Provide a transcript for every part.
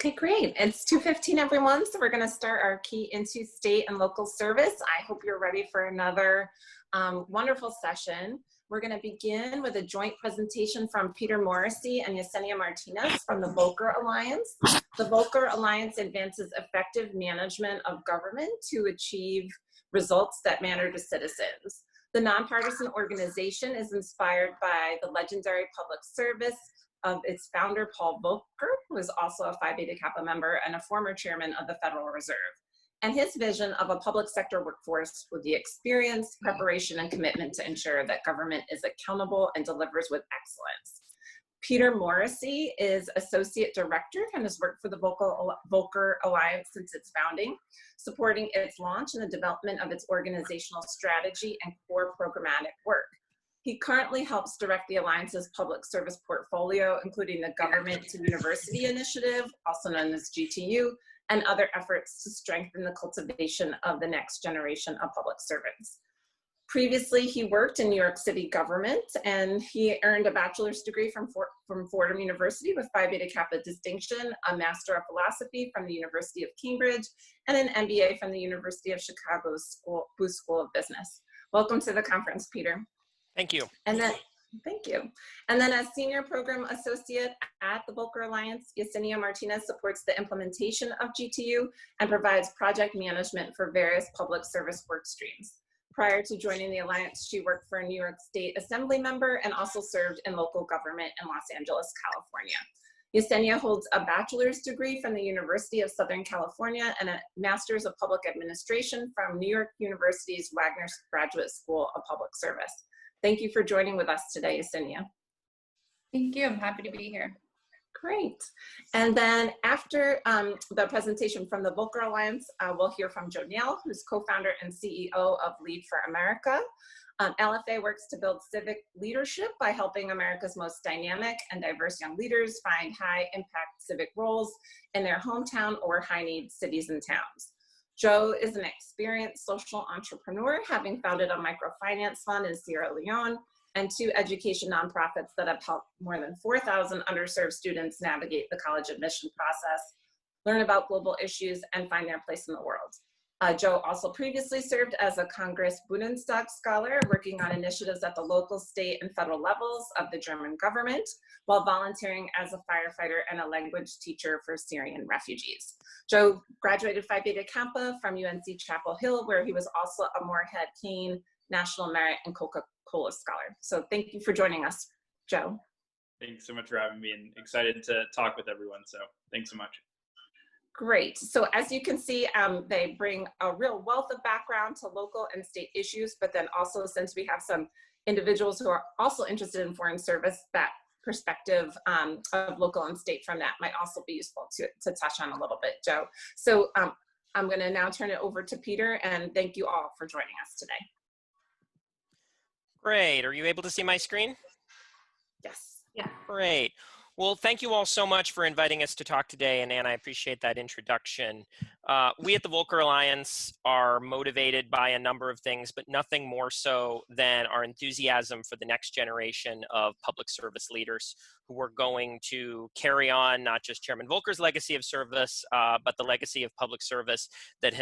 Okay, great. It's 2:15, everyone, so we're going to start our key into state and local service. I hope you're ready for another wonderful session. We're going to begin with a joint presentation from Peter Morrissey and Yesenia Martinez from the Volcker Alliance. The Volcker Alliance advances effective management of government to achieve results that matter to citizens. The nonpartisan organization is inspired by the legendary public service of its founder, Paul Volcker, who is also a Phi Beta Kappa member and a former chairman of the Federal Reserve, and his vision of a public sector workforce with the experience, preparation, and commitment to ensure that government is accountable and delivers with excellence. Peter Morrissey is Associate Director and has worked for the Volcker Alliance since its founding, supporting its launch and the development of its organizational strategy and core programmatic work. He currently helps direct the Alliance's public service portfolio, including the Government to University Initiative, also known as GTU, and other efforts to strengthen the cultivation of the next generation of public servants. Previously, he worked in New York City government, and he earned a bachelor's degree from Fordham University with Phi Beta Kappa distinction, a Master of Philosophy from the University of Cambridge, and an MBA from the University of Chicago's Booth School of Business. Welcome to the conference, Peter. Thank you. Thank you. And then as Senior Program Associate at the Volcker Alliance, Yesenia Martinez supports the implementation of GTU and provides project management for various public service work streams. Prior to joining the Alliance, she worked for a New York State Assembly member and also served in local government in Los Angeles, California. Yesenia holds a bachelor's degree from the University of Southern California and a master's of public administration from New York University's Wagner Graduate School of Public Service. Thank you for joining with us today, Yesenia. Thank you. I'm happy to be here. Great. And then after the presentation from the Volcker Alliance, we'll hear from Jo Neal, who's co-founder and CEO of Lead for America. LFA works to build civic leadership by helping America's most dynamic and diverse young leaders find high-impact civic roles in their hometown or high-need cities and towns. Jo is an experienced social entrepreneur, having founded a microfinance fund in Sierra Leone and 2 education nonprofits that have helped more than 4,000 underserved students navigate the college admission process, learn about global issues, and find their place in the world. Jo also previously served as a Congress Bundestag scholar, working on initiatives at the local, state, and federal levels of the German government, while volunteering as a firefighter and a language teacher for Syrian refugees. Jo graduated Phi Beta Kappa from UNC Chapel Hill, where he was also a Moorhead Kane National Merit and Coca-Cola Scholar. So thank you for joining us, Jo. Thanks so much for having me, and excited to talk with everyone. So thanks so much. Great. So as you can see, they bring a real wealth of background to local and state issues, but then also, since we have some individuals who are also interested in foreign service, that perspective of local and state from that might also be useful to touch on a little bit, Jo. So I'm going to now turn it over to Peter, and thank you all for joining us today. Great. Are you able to see my screen? Yes. Yeah. Great. Well, thank you all so much for inviting us to talk today, and Anne, I appreciate that introduction. We at the Volcker Alliance are motivated by a number of things, but nothing more so than our enthusiasm for the next generation of public service leaders who are going to carry on not just Chairman Volcker's legacy of service, but the legacy of public service that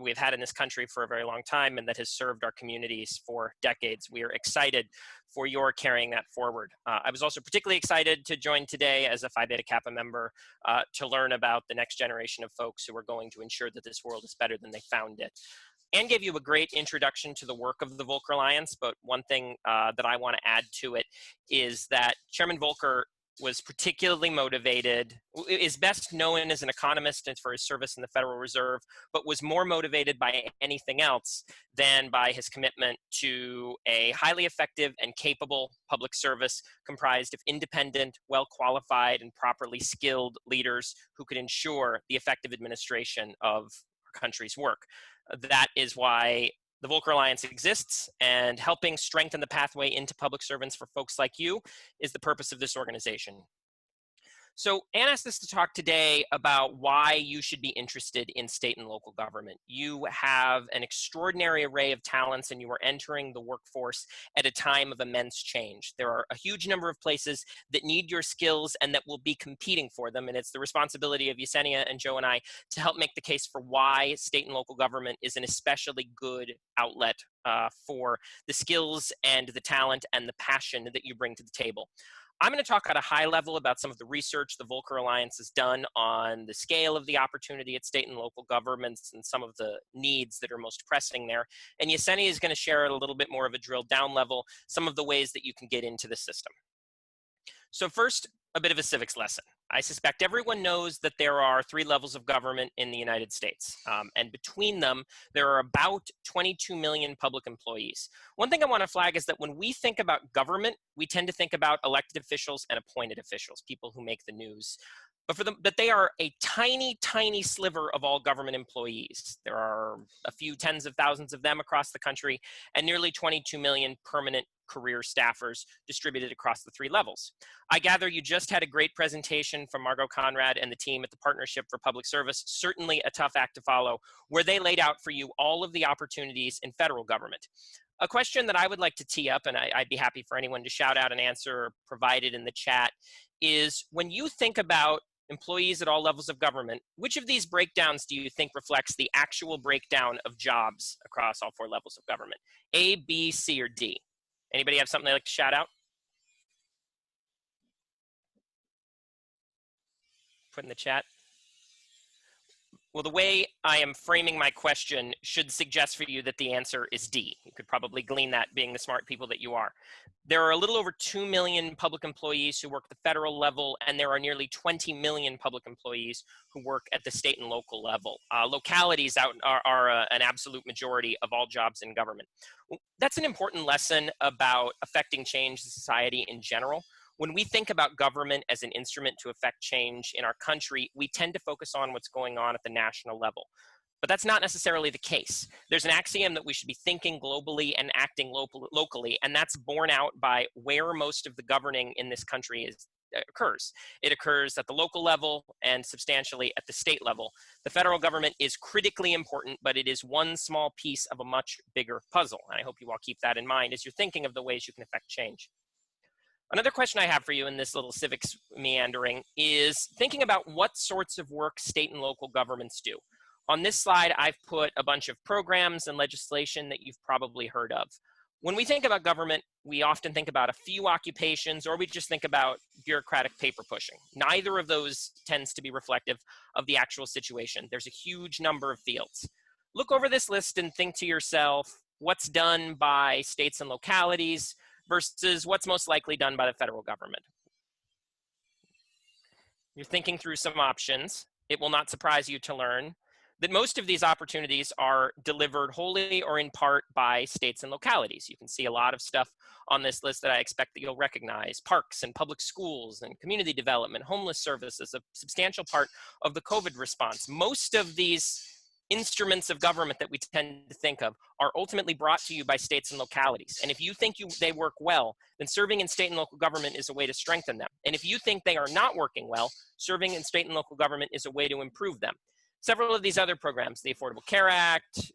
we've had in this country for a very long time and that has served our communities for decades. We are excited for your carrying that forward. I was also particularly excited to join today as a Phi Beta Kappa member to learn about the next generation of folks who are going to ensure that this world is better than they found it. Anne gave you a great introduction to the work of the Volcker Alliance, but one thing that I want to add to it is that Chairman Volcker was particularly motivated, is best known as an economist and for his service in the Federal Reserve, but was more motivated by anything else than by his commitment to a highly effective and capable public service comprised of independent, well-qualified, and properly skilled leaders who could ensure the effective administration of our country's work. That is why the Volcker Alliance exists, and helping strengthen the pathway into public servants for folks like you is the purpose of this organization. So Anne asked us to talk today about why you should be interested in state and local government. You have an extraordinary array of talents and you are entering the workforce at a time of immense change. There are a huge number of places that need your skills and that will be competing for them. And it's the responsibility of Yesenia and Joe and I to help make the case for why state and local government is an especially good outlet for the skills and the talent and the passion that you bring to the table. I'm going to talk at a high level about some of the research the Volcker Alliance has done on the scale of the opportunity at state and local governments and some of the needs that are most pressing there. And Yesenia is going to share at a little bit more of a drill down level, some of the ways that you can get into the system. So first, a bit of a civics lesson. I suspect everyone knows that there are 3 levels of government in the United States. And between them, there are about 22 million public employees. One thing I want to flag is that when we think about government, we tend to think about elected officials and appointed officials, people who make the news. But they are a tiny, tiny sliver of all government employees. There are a few tens of thousands of them across the country and nearly 22 million permanent career staffers distributed across the 3 levels. I gather you just had a great presentation from Margot Conrad and the team at the Partnership for Public Service, certainly a tough act to follow, where they laid out for you all of the opportunities in federal government. A question that I would like to tee up, and I'd be happy for anyone to shout out an answer provided in the chat, is when you think about employees at all levels of government, which of these breakdowns do you think reflects the actual breakdown of jobs across all 4 levels of government? A, B, C, or D? Anybody have something they'd like to shout out? Put in the chat. Well, the way I am framing my question should suggest for you that the answer is D. You could probably glean that being the smart people that you are. There are a little over 2 million public employees who work at the federal level, and there are nearly 20 million public employees who work at the state and local level. Localities are an absolute majority of all jobs in government. That's an important lesson about affecting change in society in general. When we think about government as an instrument to affect change in our country, we tend to focus on what's going on at the national level. But that's not necessarily the case. There's an axiom that we should be thinking globally and acting locally, and that's borne out by where most of the governing in this country occurs. It occurs at the local level and substantially at the state level. The federal government is critically important, but it is one small piece of a much bigger puzzle. And I hope you all keep that in mind as you're thinking of the ways you can affect change. Another question I have for you in this little civics meandering is thinking about what sorts of work state and local governments do. On this slide, I've put a bunch of programs and legislation that you've probably heard of. When we think about government, we often think about a few occupations, or we just think about bureaucratic paper pushing. Neither of those tends to be reflective of the actual situation. There's a huge number of fields. Look over this list and think to yourself, what's done by states and localities versus what's most likely done by the federal government. You're thinking through some options. It will not surprise you to learn that most of these opportunities are delivered wholly or in part by states and localities. You can see a lot of stuff on this list that I expect that you'll recognize. Parks and public schools and community development, homeless services, a substantial part of the COVID response. Most of these instruments of government that we tend to think of are ultimately brought to you by states and localities. And if you think they work well, then serving in state and local government is a way to strengthen them. And if you think they are not working well, serving in state and local government is a way to improve them. Several of these other programs, the Affordable Care Act,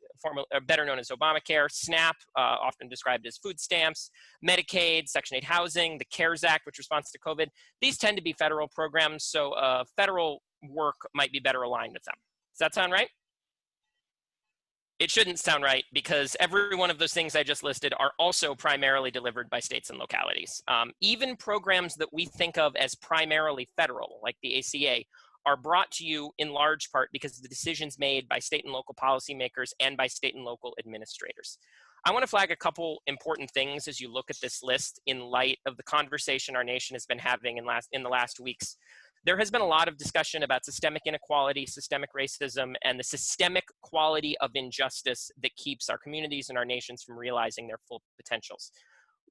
better known as Obamacare, SNAP, often described as food stamps, Medicaid, Section 8 housing, the CARES Act, which responds to COVID, these tend to be federal programs, so federal work might be better aligned with them. Does that sound right? It shouldn't sound right, because every one of those things I just listed are also primarily delivered by states and localities. Even programs that we think of as primarily federal, like the ACA, are brought to you in large part because of the decisions made by state and local policymakers and by state and local administrators. I want to flag a couple important things as you look at this list in light of the conversation our nation has been having in the last weeks. There has been a lot of discussion about systemic inequality, systemic racism, and the systemic quality of injustice that keeps our communities and our nations from realizing their full potentials.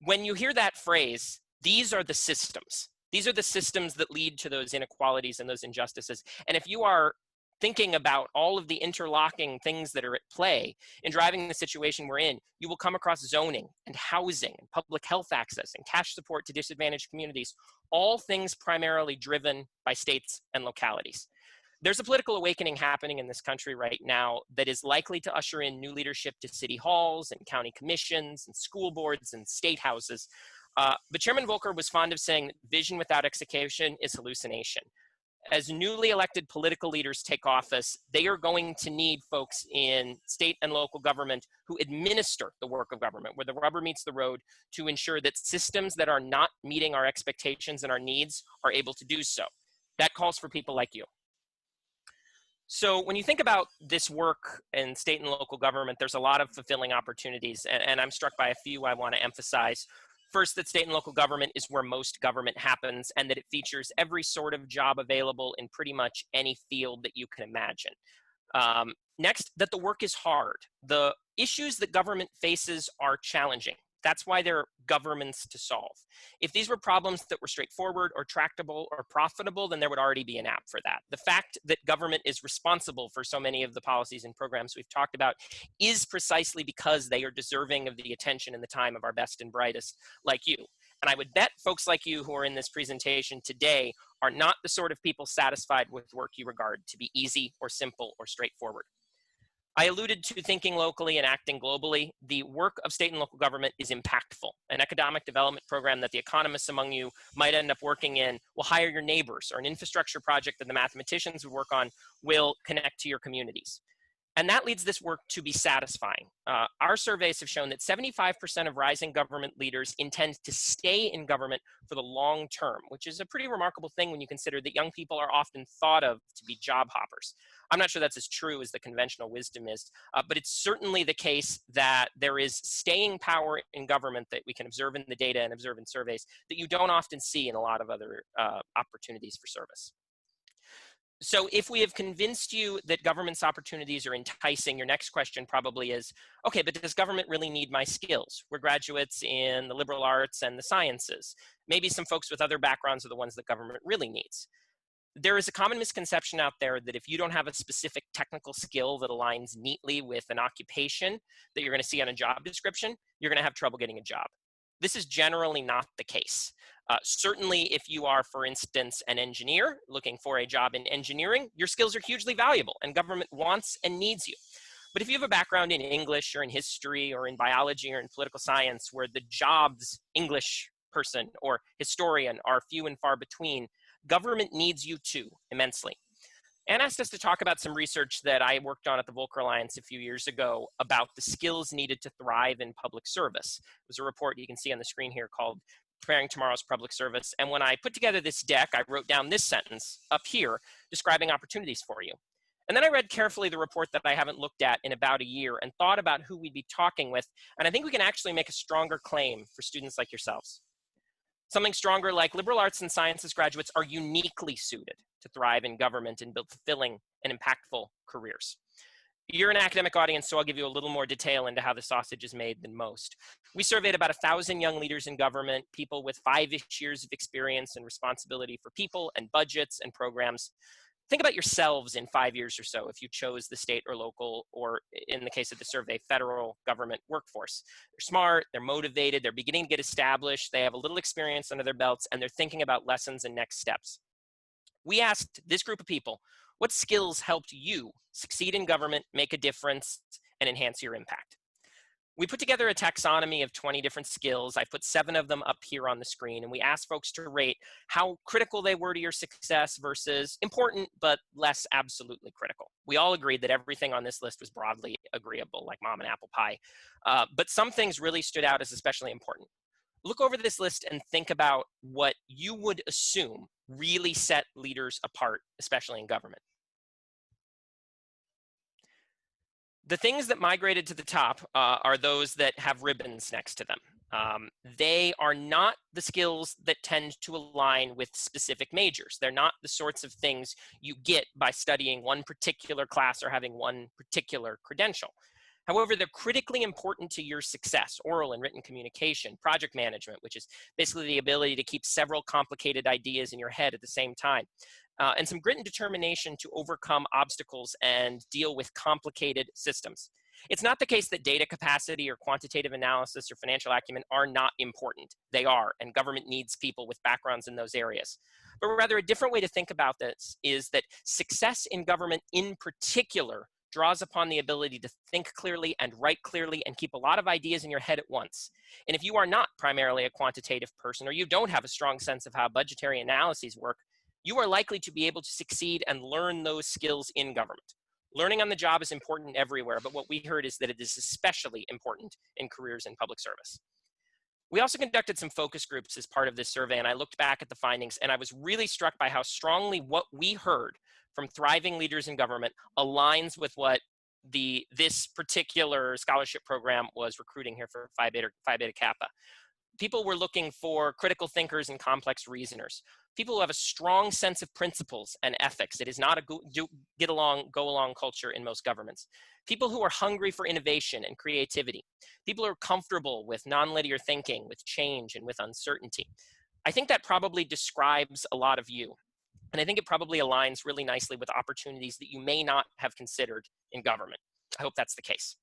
When you hear that phrase, these are the systems. These are the systems that lead to those inequalities and those injustices. And if you are thinking about all of the interlocking things that are at play in driving the situation we're in, you will come across zoning and housing and public health access and cash support to disadvantaged communities, all things primarily driven by states and localities. There's a political awakening happening in this country right now that is likely to usher in new leadership to city halls and county commissions and school boards and state houses. But Chairman Volcker was fond of saying that vision without execution is hallucination. As newly elected political leaders take office, they are going to need folks in state and local government who administer the work of government, where the rubber meets the road, to ensure that systems that are not meeting our expectations and our needs are able to do so. That calls for people like you. So when you think about this work in state and local government, there's a lot of fulfilling opportunities, and I'm struck by a few I want to emphasize. First, that state and local government is where most government happens, and that it features every sort of job available in pretty much any field that you can imagine. Next, that the work is hard. The issues that government faces are challenging. That's why they're governments to solve. If these were problems that were straightforward or tractable or profitable, then there would already be an app for that. The fact that government is responsible for so many of the policies and programs we've talked about is precisely because they are deserving of the attention and the time of our best and brightest like you. And I would bet folks like you who are in this presentation today are not the sort of people satisfied with work you regard to be easy or simple or straightforward. I alluded to thinking locally and acting globally. The work of state and local government is impactful. An economic development program that the economists among you might end up working in will hire your neighbors, or an infrastructure project that the mathematicians would work on will connect to your communities. And that leads this work to be satisfying. Our surveys have shown that 75% of rising government leaders intend to stay in government for the long term, which is a pretty remarkable thing when you consider that young people are often thought of to be job hoppers. I'm not sure that's as true as the conventional wisdom is, but it's certainly the case that there is staying power in government that we can observe in the data and observe in surveys that you don't often see in a lot of other opportunities for service. So if we have convinced you that government's opportunities are enticing, your next question probably is, okay, but does government really need my skills? We're graduates in the liberal arts and the sciences. Maybe some folks with other backgrounds are the ones that government really needs. There is a common misconception out there that if you don't have a specific technical skill that aligns neatly with an occupation that you're going to see on a job description, you're going to have trouble getting a job. This is generally not the case. Certainly if you are, for instance, an engineer looking for a job in engineering, your skills are hugely valuable and government wants and needs you. But if you have a background in English or in history or in biology or in political science where the jobs English person or historian are few and far between, government needs you too immensely. Anne asked us to talk about some research that I worked on at the Volcker Alliance a few years ago about the skills needed to thrive in public service. It was a report you can see on the screen here called Preparing Tomorrow's Public Service. And when I put together this deck, I wrote down this sentence up here describing opportunities for you. And then I read carefully the report that I haven't looked at in about a year and thought about who we'd be talking with. And I think we can actually make a stronger claim for students like yourselves. Something stronger like liberal arts and sciences graduates are uniquely suited to thrive in government and build fulfilling and impactful careers. You're an academic audience, so I'll give you a little more detail into how the sausage is made than most. We surveyed about 1,000 young leaders in government, people with 5-ish years of experience and responsibility for people and budgets and programs. Think about yourselves in 5 years or so if you chose the state or local, or in the case of the survey, federal government workforce. They're smart, they're motivated, they're beginning to get established, they have a little experience under their belts, and they're thinking about lessons and next steps. We asked this group of people, what skills helped you succeed in government, make a difference, and enhance your impact? We put together a taxonomy of 20 different skills. I put 7 of them up here on the screen, and we asked folks to rate how critical they were to your success versus important, but less absolutely critical. We all agreed that everything on this list was broadly agreeable, like mom and apple pie. But some things really stood out as especially important. Look over this list and think about what you would assume really set leaders apart, especially in government. The things that migrated to the top are those that have ribbons next to them. They are not the skills that tend to align with specific majors. They're not the sorts of things you get by studying one particular class or having one particular credential. However, they're critically important to your success: oral and written communication, project management, which is basically the ability to keep several complicated ideas in your head at the same time, and some grit and determination to overcome obstacles and deal with complicated systems. It's not the case that data capacity or quantitative analysis or financial acumen are not important. They are, and government needs people with backgrounds in those areas. But rather, a different way to think about this is that success in government in particular draws upon the ability to think clearly and write clearly and keep a lot of ideas in your head at once. And if you are not primarily a quantitative person, or you don't have a strong sense of how budgetary analyses work, you are likely to be able to succeed and learn those skills in government. Learning on the job is important everywhere, but what we heard is that it is especially important in careers in public service. We also conducted some focus groups as part of this survey, and I looked back at the findings, and I was really struck by how strongly what we heard from thriving leaders in government aligns with what this particular scholarship program was recruiting here for Phi Beta Kappa. People were looking for critical thinkers and complex reasoners. People who have a strong sense of principles and ethics. It is not a go along culture in most governments. People who are hungry for innovation and creativity. People who are comfortable with nonlinear thinking, with change, and with uncertainty. I think that probably describes a lot of you. And I think it probably aligns really nicely with opportunities that you may not have considered in government. I hope that's the case.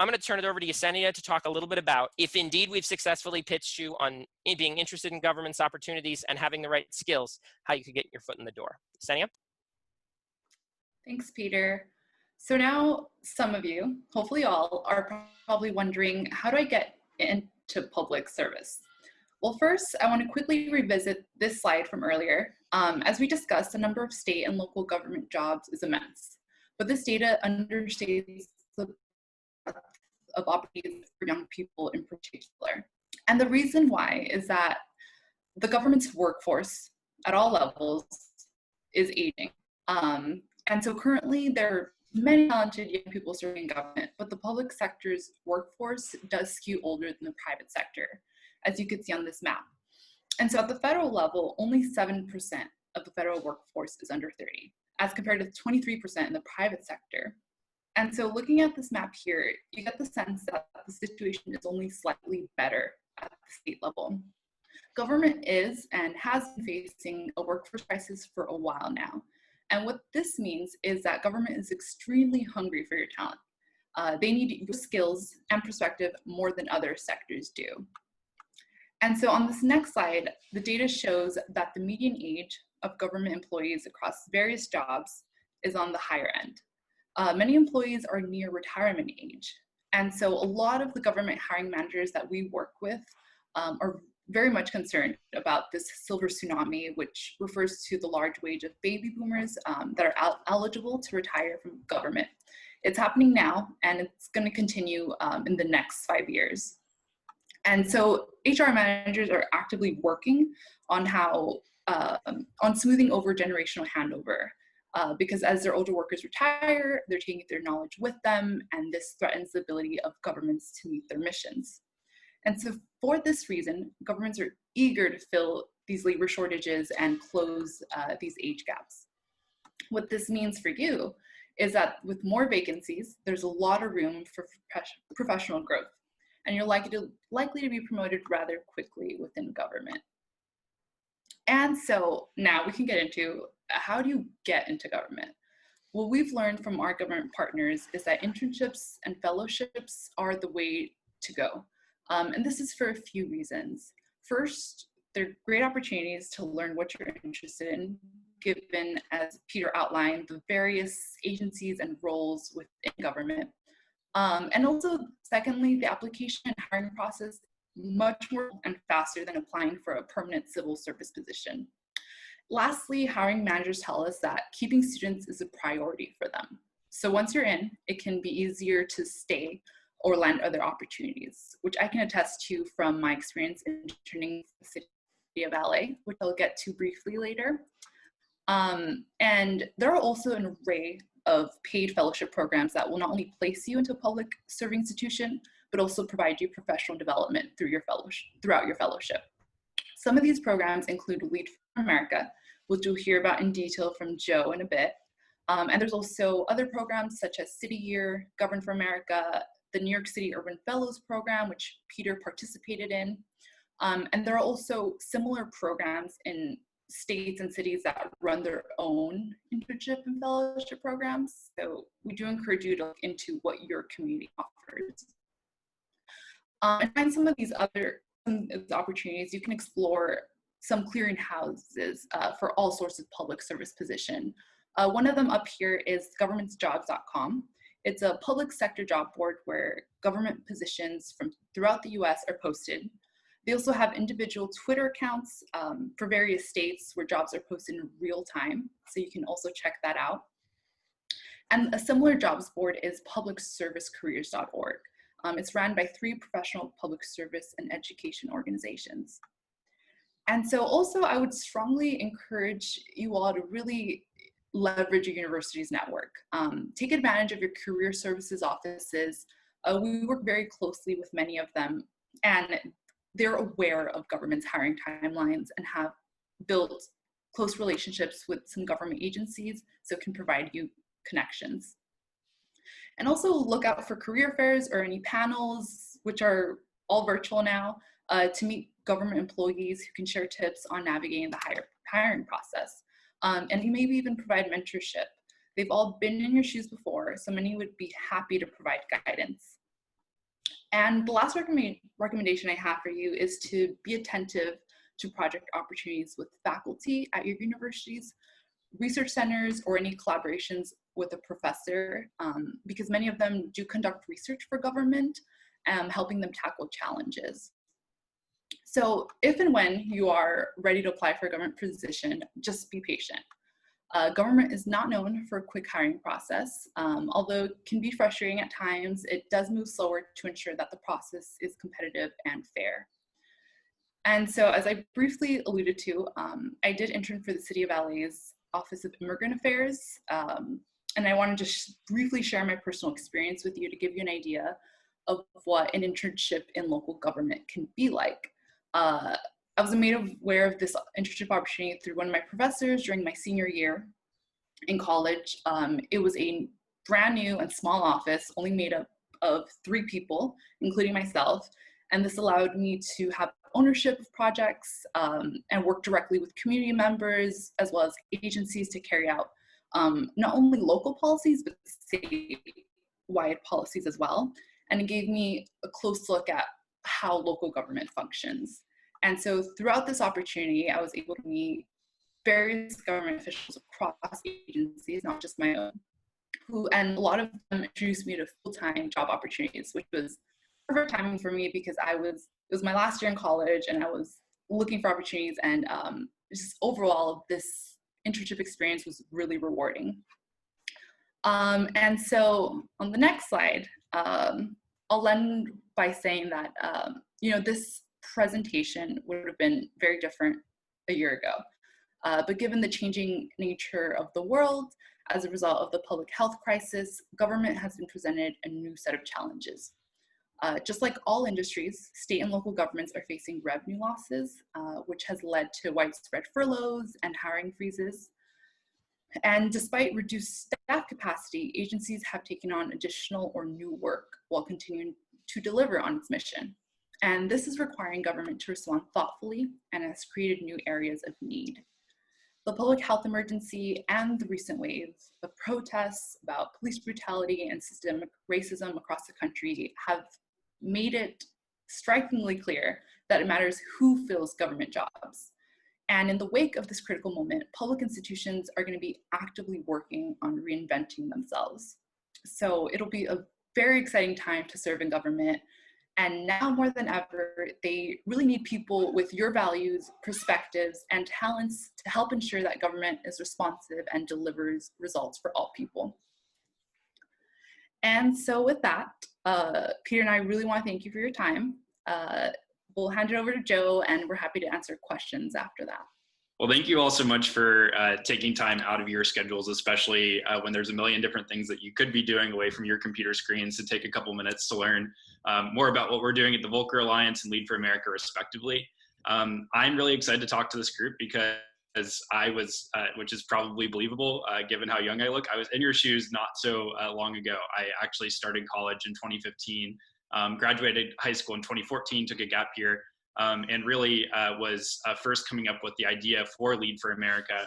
I'm going to turn it over to Yesenia to talk a little bit about if indeed we've successfully pitched you on being interested in government's opportunities and having the right skills, how you could get your foot in the door. Yesenia? Thanks, Peter. So now some of you, hopefully all, are probably wondering, how do I get into public service? Well, first, I want to quickly revisit this slide from earlier. As we discussed, the number of state and local government jobs is immense, but this data understates the breadth of opportunities for young people in particular. And the reason why is that the government's workforce at all levels is aging. And so currently there are many talented young people serving government, but the public sector's workforce does skew older than the private sector, as you can see on this map. And so at the federal level, only 7% of the federal workforce is under 30, as compared to 23% in the private sector. And so looking at this map here, you get the sense that the situation is only slightly better at the state level. Government is and has been facing a workforce crisis for a while now. And what this means is that government is extremely hungry for your talent. They need your skills and perspective more than other sectors do. And so on this next slide, the data shows that the median age of government employees across various jobs is on the higher end. Many employees are near retirement age. And so a lot of the government hiring managers that we work with are very much concerned about this silver tsunami, which refers to the large wage of baby boomers that are eligible to retire from government. It's happening now, and it's going to continue in the next 5 years. And so HR managers are actively working on on smoothing over generational handover, because as their older workers retire, they're taking their knowledge with them, and this threatens the ability of governments to meet their missions. And so for this reason, governments are eager to fill these labor shortages and close these age gaps. What this means for you is that with more vacancies, there's a lot of room for professional growth, and you're likely to be promoted rather quickly within government. And so now we can get into, how do you get into government? What we've learned from our government partners is that internships and fellowships are the way to go. And this is for a few reasons. First, they're great opportunities to learn what you're interested in, given, as Peter outlined, the various agencies and roles within government. And also, secondly, the application and hiring process much more and faster than applying for a permanent civil service position. Lastly, hiring managers tell us that keeping students is a priority for them. So once you're in, it can be easier to stay or land other opportunities, which I can attest to from my experience interning in the city of LA, which I'll get to briefly later. And there are also an array of paid fellowship programs that will not only place you into a public serving institution, but also provide you professional development throughout your fellowship. Some of these programs include Lead for America, which you'll hear about in detail from Joe in a bit. And there's also other programs such as City Year, Govern for America, the New York City Urban Fellows Program, which Peter participated in. And there are also similar programs in states and cities that run their own internship and fellowship programs. So we do encourage you to look into what your community offers. And find some of these opportunities. You can explore some clearinghouses for all sorts of public service position. One of them up here is governmentsjobs.com. It's a public sector job board where government positions from throughout the US are posted. They also have individual Twitter accounts for various states where jobs are posted in real time, so you can also check that out. And a similar jobs board is publicservicecareers.org. It's run by 3 professional public service and education organizations. And so also I would strongly encourage you all to really leverage your university's network. Take advantage of your career services offices. We work very closely with many of them, and they're aware of government's hiring timelines and have built close relationships with some government agencies, so can provide you connections. And also look out for career fairs or any panels, which are all virtual now, to meet government employees who can share tips on navigating the hiring process. And you maybe even provide mentorship. They've all been in your shoes before, so many would be happy to provide guidance. And the last recommendation I have for you is to be attentive to project opportunities with faculty at your universities, research centers, or any collaborations with a professor, because many of them do conduct research for government, helping them tackle challenges. So if and when you are ready to apply for a government position, just be patient. Government is not known for a quick hiring process. Although it can be frustrating at times, it does move slower to ensure that the process is competitive and fair. And so, as I briefly alluded to, I did intern for the City of LA's Office of Immigrant Affairs, and I wanted to briefly share my personal experience with you to give you an idea of what an internship in local government can be like. I was made aware of this internship opportunity through one of my professors during my senior year in college. It was a brand new and small office, only made up of 3 people, including myself. And this allowed me to have ownership of projects and work directly with community members, as well as agencies to carry out not only local policies, but statewide policies as well. And it gave me a close look at how local government functions. And so throughout this opportunity, I was able to meet various government officials across agencies, not just my own, and a lot of them introduced me to full-time job opportunities, which was perfect timing for me because it was my last year in college and I was looking for opportunities, and just overall, this internship experience was really rewarding. And so on the next slide, I'll end by saying that, this presentation would have been very different a year ago. But given the changing nature of the world as a result of the public health crisis, government has been presented a new set of challenges. Just like all industries, state and local governments are facing revenue losses, which has led to widespread furloughs and hiring freezes. And despite reduced staff capacity, agencies have taken on additional or new work while continuing to deliver on its mission. And this is requiring government to respond thoughtfully and has created new areas of need. The public health emergency and the recent waves of protests about police brutality and systemic racism across the country have made it strikingly clear that it matters who fills government jobs. And in the wake of this critical moment, public institutions are going to be actively working on reinventing themselves. So it'll be a very exciting time to serve in government. And now more than ever, they really need people with your values, perspectives, and talents to help ensure that government is responsive and delivers results for all people. And so with that, Peter and I really want to thank you for your time. We'll hand it over to Joe, and we're happy to answer questions after that. Well, thank you all so much for taking time out of your schedules, especially when there's a million different things that you could be doing away from your computer screens, to take a couple minutes to learn more about what we're doing at the Volcker Alliance and Lead for America, respectively. I'm really excited to talk to this group because I was, which is probably believable given how young I look, I was in your shoes not so long ago. I actually started college in 2015, graduated high school in 2014, took a gap year, and really was first coming up with the idea for Lead for America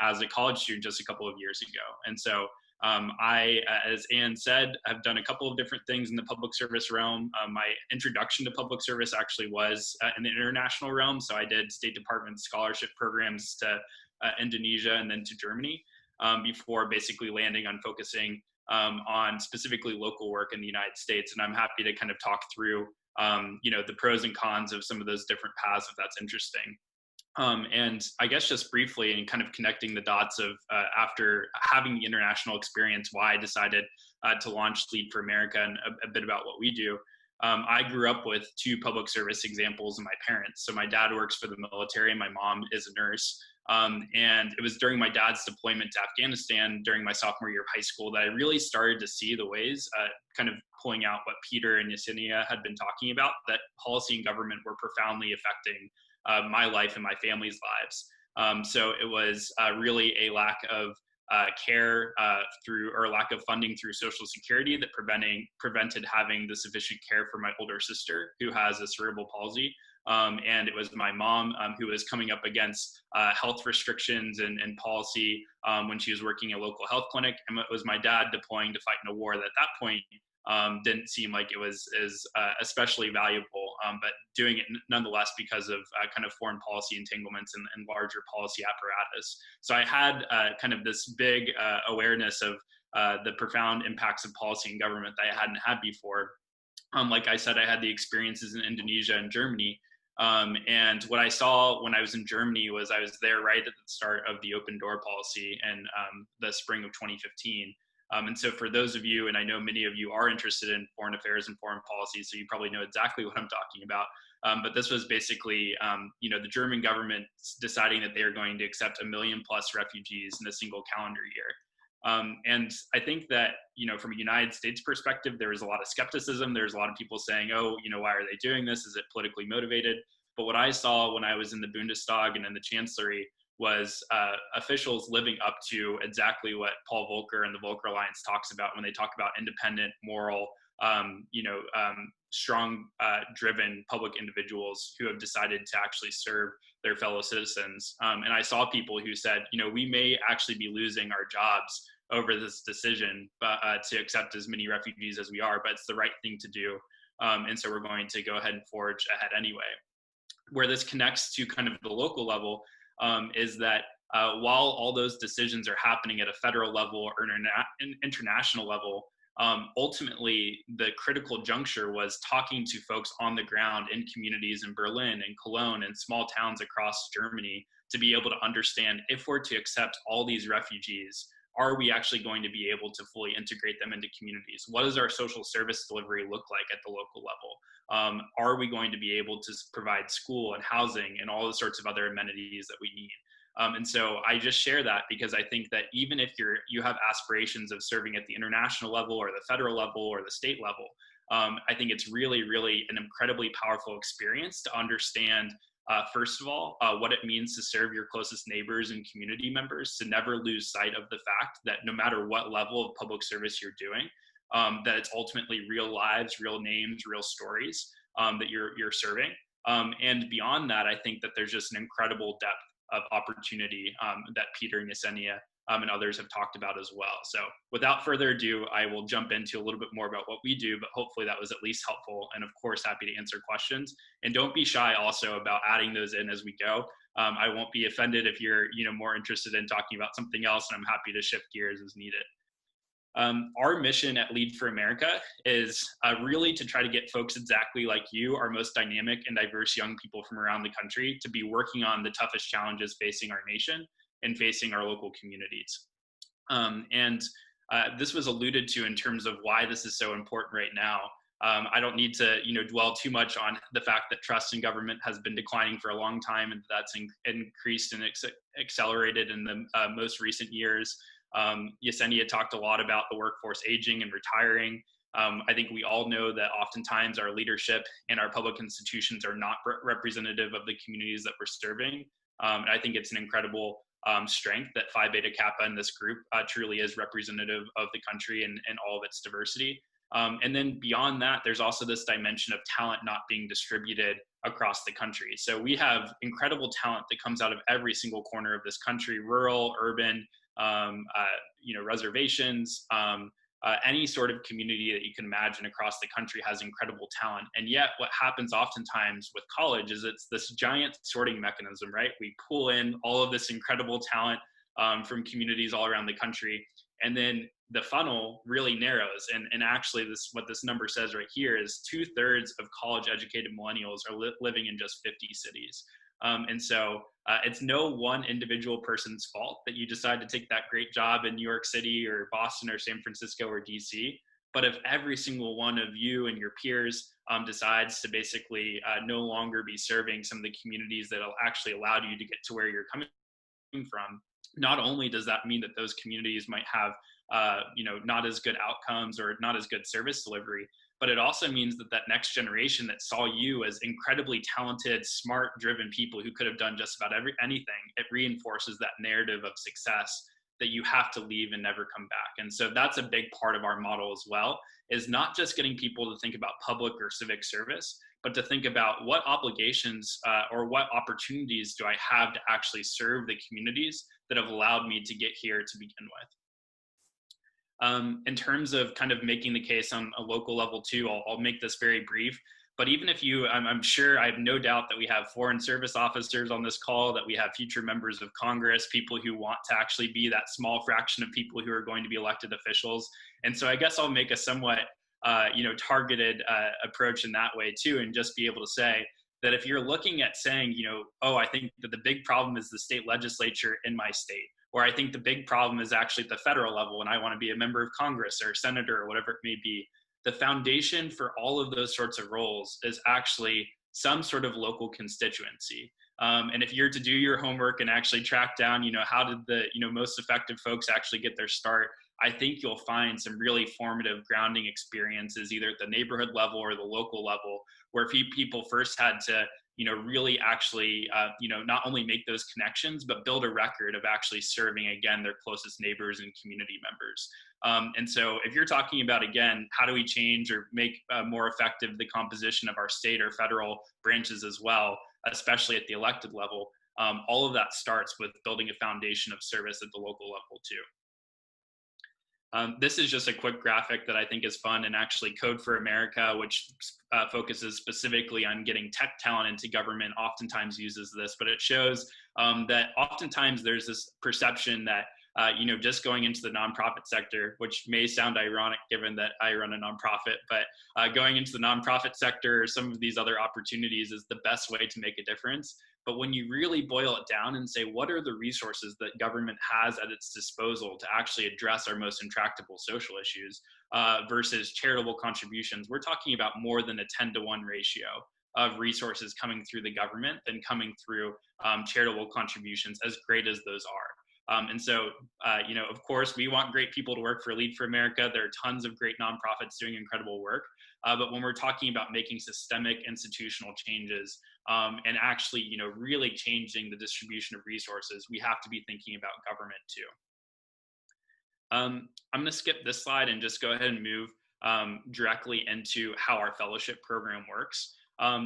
as a college student just a couple of years ago. And so I, as Ann said, have done a couple of different things in the public service realm. My introduction to public service actually was in the international realm. So I did State Department scholarship programs to Indonesia and then to Germany before basically landing on focusing on specifically local work in the United States. And I'm happy to kind of talk through, the pros and cons of some of those different paths if that's interesting. And I guess just briefly and kind of connecting the dots of after having the international experience, why I decided to launch Lead for America and a bit about what we do. I grew up with two public service examples of my parents. So my dad works for the military and my mom is a nurse. And it was during my dad's deployment to Afghanistan during my sophomore year of high school that I really started to see the ways, kind of pulling out what Peter and Yesenia had been talking about, that policy and government were profoundly affecting my life and my family's lives. So it was really a lack of care or lack of funding through Social Security that prevented having the sufficient care for my older sister who has a cerebral palsy. And it was my mom who was coming up against health restrictions and policy when she was working at a local health clinic. And it was my dad deploying to fight in a war that at that point didn't seem like it was as especially valuable, but doing it nonetheless because of kind of foreign policy entanglements and larger policy apparatus. So I had kind of this big awareness of the profound impacts of policy and government that I hadn't had before. Like I said, I had the experiences in Indonesia and Germany. And what I saw when I was in Germany was I was there right at the start of the open door policy in the spring of 2015. And so for those of you, and I know many of you are interested in foreign affairs and foreign policy, so you probably know exactly what I'm talking about. But this was basically, the German government deciding that they are going to accept 1 million+ refugees in a single calendar year. And I think that, from a United States perspective, there was a lot of skepticism. There's a lot of people saying, oh, why are they doing this? Is it politically motivated? But what I saw when I was in the Bundestag and in the Chancellery was officials living up to exactly what Paul Volcker and the Volcker Alliance talks about when they talk about independent, moral, strong, driven public individuals who have decided to actually serve their fellow citizens. And I saw people who said, we may actually be losing our jobs over this decision to accept as many refugees as we are, but it's the right thing to do. And so we're going to go ahead and forge ahead anyway. Where this connects to kind of the local level is that while all those decisions are happening at a federal level or an international level, ultimately the critical juncture was talking to folks on the ground in communities in Berlin and Cologne and small towns across Germany to be able to understand, if we're to accept all these refugees, are we actually going to be able to fully integrate them into communities? What does our social service delivery look like at the local level? Are we going to be able to provide school and housing and all the sorts of other amenities that we need? And so I just share that because I think that even if you have aspirations of serving at the international level or the federal level or the state level, I think it's really, really an incredibly powerful experience to understand, first of all, what it means to serve your closest neighbors and community members, to never lose sight of the fact that no matter what level of public service you're doing, that it's ultimately real lives, real names, real stories that you're serving. And beyond that, I think that there's just an incredible depth of opportunity that Peter and Yesenia and others have talked about as well. So without further ado, I will jump into a little bit more about what we do, but hopefully that was at least helpful. And of course, happy to answer questions. And don't be shy also about adding those in as we go. I won't be offended if you're more interested in talking about something else, and I'm happy to shift gears as needed. Our mission at Lead for America is really to try to get folks exactly like you, our most dynamic and diverse young people from around the country, to be working on the toughest challenges facing our nation and facing our local communities. And this was alluded to in terms of why this is so important right now. I don't need to dwell too much on the fact that trust in government has been declining for a long time, and that's increased and accelerated in the most recent years. Yesenia talked a lot about the workforce aging and retiring. I think we all know that oftentimes our leadership and our public institutions are not representative of the communities that we're serving. And I think it's an incredible strength that Phi Beta Kappa and this group truly is representative of the country and all of its diversity. And then beyond that, there's also this dimension of talent not being distributed across the country. So we have incredible talent that comes out of every single corner of this country, rural, urban, reservations, any sort of community that you can imagine across the country has incredible talent. And yet what happens oftentimes with college is it's this giant sorting mechanism, right? We pull in all of this incredible talent from communities all around the country. And then the funnel really narrows. And actually what this number says right here is 2/3 of college educated millennials are living in just 50 cities. And so it's no one individual person's fault that you decide to take that great job in New York City or Boston or San Francisco or DC. But if every single one of you and your peers decides to basically no longer be serving some of the communities that actually allowed you to get to where you're coming from, not only does that mean that those communities might have not as good outcomes or not as good service delivery, but it also means that that next generation that saw you as incredibly talented, smart, driven people who could have done just about anything, it reinforces that narrative of success that you have to leave and never come back. And so that's a big part of our model as well, is not just getting people to think about public or civic service, but to think about what obligations or what opportunities do I have to actually serve the communities that have allowed me to get here to begin with. In terms of kind of making the case on a local level too, I'll make this very brief, but even if I'm sure, I have no doubt that we have foreign service officers on this call, that we have future members of Congress, people who want to actually be that small fraction of people who are going to be elected officials. And so I guess I'll make a somewhat, targeted approach in that way too, and just be able to say that if you're looking at saying, I think that the big problem is the state legislature in my state, or I think the big problem is actually at the federal level and I want to be a member of Congress or a senator or whatever it may be, the foundation for all of those sorts of roles is actually some sort of local constituency. And if you're to do your homework and actually track down, how did the, most effective folks actually get their start, I think you'll find some really formative grounding experiences, either at the neighborhood level or the local level, where people first had to, really actually, not only make those connections, but build a record of actually serving, again, their closest neighbors and community members. And so if you're talking about, again, how do we change or make more effective the composition of our state or federal branches as well, especially at the elected level, all of that starts with building a foundation of service at the local level too. This is just a quick graphic that I think is fun, and actually Code for America, which focuses specifically on getting tech talent into government, oftentimes uses this, but it shows that oftentimes there's this perception that just going into the nonprofit sector, which may sound ironic given that I run a nonprofit, but going into the nonprofit sector or some of these other opportunities is the best way to make a difference. But when you really boil it down and say, what are the resources that government has at its disposal to actually address our most intractable social issues versus charitable contributions, we're talking about more than a 10-to-1 ratio of resources coming through the government than coming through charitable contributions, as great as those are. And so, of course, we want great people to work for Lead for America. There are tons of great nonprofits doing incredible work. But when we're talking about making systemic institutional changes and actually, really changing the distribution of resources, we have to be thinking about government too. I'm going to skip this slide and just go ahead and move directly into how our fellowship program works.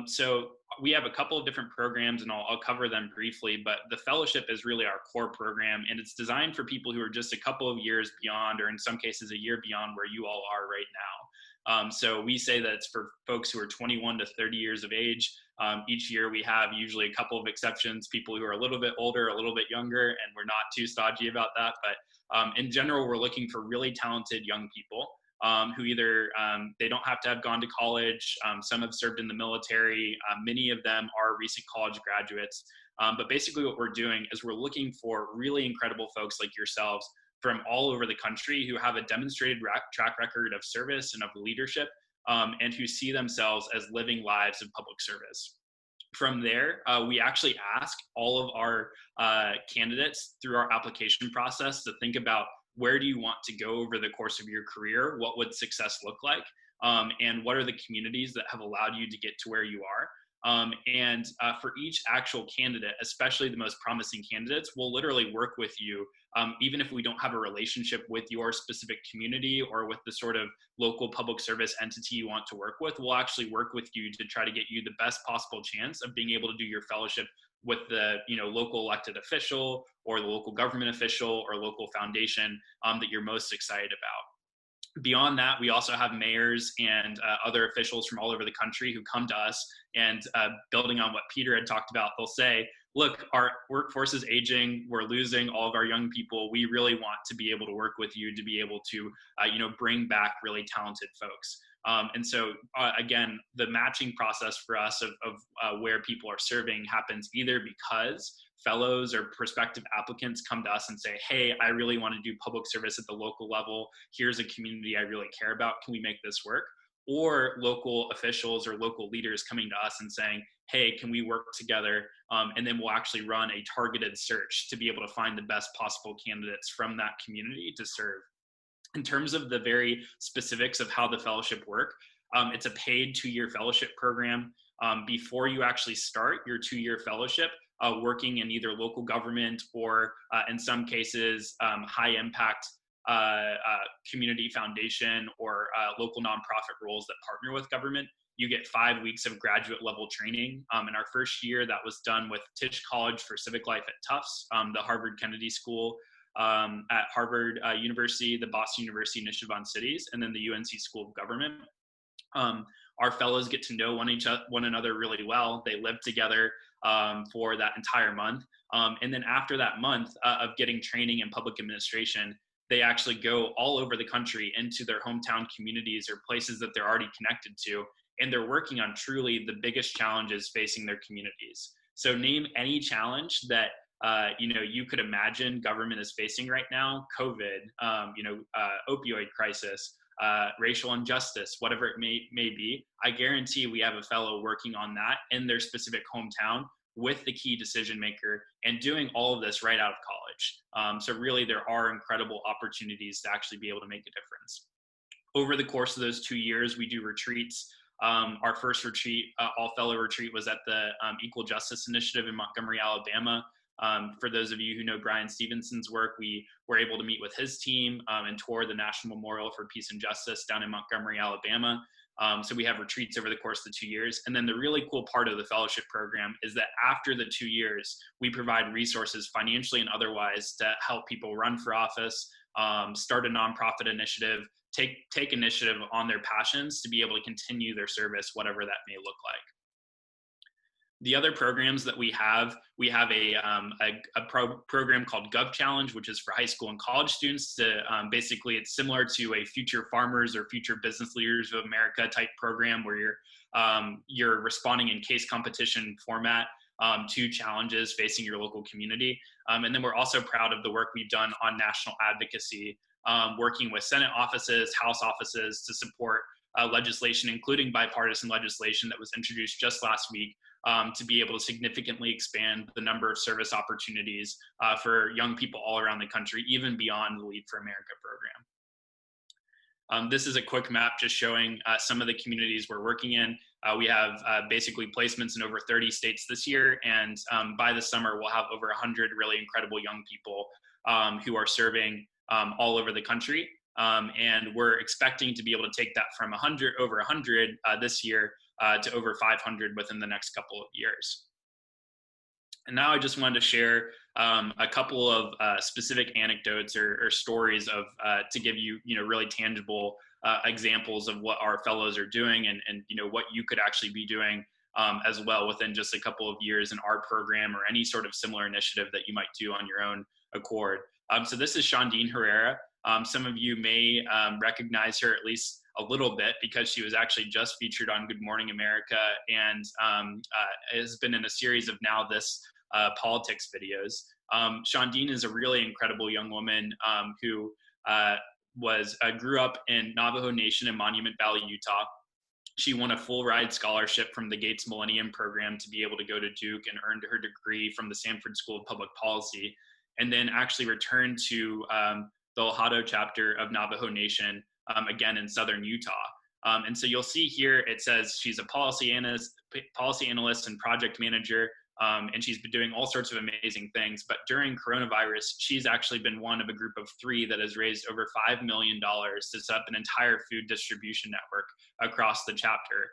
So we have a couple of different programs, and I'll cover them briefly, but the fellowship is really our core program, and it's designed for people who are just a couple of years beyond, or in some cases a year beyond where you all are right now. So we say that it's for folks who are 21 to 30 years of age. Each year we have usually a couple of exceptions, people who are a little bit older, a little bit younger, and we're not too stodgy about that. But in general, we're looking for really talented young people who either they don't have to have gone to college. Some have served in the military. Many of them are recent college graduates. But basically what we're doing is we're looking for really incredible folks like yourselves from all over the country who have a demonstrated track record of service and of leadership, and who see themselves as living lives of public service. From there, we actually ask all of our candidates through our application process to think about, where do you want to go over the course of your career? What would success look like? And what are the communities that have allowed you to get to where you are? For each actual candidate, especially the most promising candidates, we'll literally work with you, even if we don't have a relationship with your specific community or with the sort of local public service entity you want to work with. We'll actually work with you to try to get you the best possible chance of being able to do your fellowship with the local elected official or the local government official or local foundation that you're most excited about. Beyond that, we also have mayors and other officials from all over the country who come to us and building on what Peter had talked about, they'll say, look, our workforce is aging. We're losing all of our young people. We really want to be able to work with you to be able to, bring back really talented folks. Again, the matching process for us of where people are serving happens either because fellows or prospective applicants come to us and say, hey, I really want to do public service at the local level. Here's a community I really care about. Can we make this work? Or local officials or local leaders coming to us and saying, hey, can we work together? And then we'll actually run a targeted search to be able to find the best possible candidates from that community to serve. In terms of the very specifics of how the fellowship work, it's a paid 2-year fellowship program. Before you actually start your 2-year fellowship, working in either local government or in some cases, high impact community foundation or local nonprofit roles that partner with government, you get 5 weeks of graduate level training. In our first year, that was done with Tisch College for Civic Life at Tufts, the Harvard Kennedy School at Harvard University, the Boston University Initiative on Cities, and then the UNC School of Government. Our fellows get to know one another really well. They live together for that entire month. And then after that month of getting training in public administration, they actually go all over the country into their hometown communities or places that they're already connected to, and they're working on truly the biggest challenges facing their communities. So name any challenge that you could imagine government is facing right now: COVID, opioid crisis, racial injustice, whatever it may be. I guarantee we have a fellow working on that in their specific hometown with the key decision maker and doing all of this right out of college. So really there are incredible opportunities to actually be able to make a difference. Over the course of those 2 years, we do retreats. Our first retreat, all fellow retreat, was at the Equal Justice Initiative in Montgomery, Alabama. For those of you who know Brian Stevenson's work, we were able to meet with his team and tour the National Memorial for Peace and Justice down in Montgomery, Alabama. So we have retreats over the course of the 2 years. And then the really cool part of the fellowship program is that after the 2 years, we provide resources financially and otherwise to help people run for office, start a nonprofit initiative, take initiative on their passions to be able to continue their service, whatever that may look like. The other programs that we have a program called Gov Challenge, which is for high school and college students. Basically, it's similar to a Future Farmers or Future Business Leaders of America type program where you're responding in case competition format to challenges facing your local community. And then we're also proud of the work we've done on national advocacy, working with Senate offices, House offices to support legislation, including bipartisan legislation that was introduced just last week, to be able to significantly expand the number of service opportunities for young people all around the country, even beyond the Lead for America program. This is a quick map just showing some of the communities we're working in. We have basically placements in over 30 states this year, and by the summer we'll have over 100 really incredible young people who are serving all over the country. And we're expecting to be able to take that from over 100 this year to over 500 within the next couple of years. And now I just wanted to share a couple of specific anecdotes or stories to give you, really tangible examples of what our fellows are doing and what you could actually be doing as well within just a couple of years in our program or any sort of similar initiative that you might do on your own accord. So this is Shondine Herrera. Some of you may recognize her at least a little bit because she was actually just featured on Good Morning America and has been in a series of Now This politics videos. Shondine is a really incredible young woman who grew up in Navajo Nation in Monument Valley, Utah. She won a full ride scholarship from the Gates Millennium Program to be able to go to Duke and earned her degree from the Sanford School of Public Policy, and then actually returned to the Untitled Chapter of Navajo Nation, again in southern Utah. And so you'll see here, it says she's a policy analyst and project manager, and she's been doing all sorts of amazing things. But during coronavirus, she's actually been one of a group of 3 that has raised over $5 million to set up an entire food distribution network across the chapter,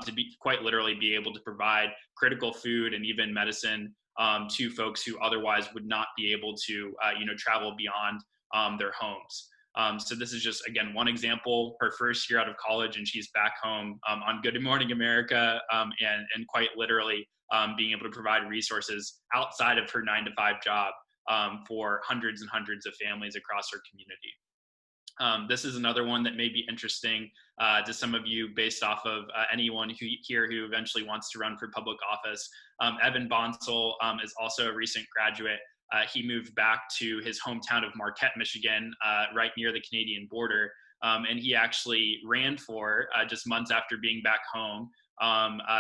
to be quite literally be able to provide critical food and even medicine to folks who otherwise would not be able to, travel beyond their homes. So this is just, again, one example, her first year out of college, and she's back home on Good Morning America, and quite literally being able to provide resources outside of her 9-to-5 job for hundreds and hundreds of families across her community. This is another one that may be interesting to some of you based off of anyone who eventually wants to run for public office. Evan Bonsall is also a recent graduate. He moved back to his hometown of Marquette, Michigan, right near the Canadian border. And he actually ran for, just months after being back home,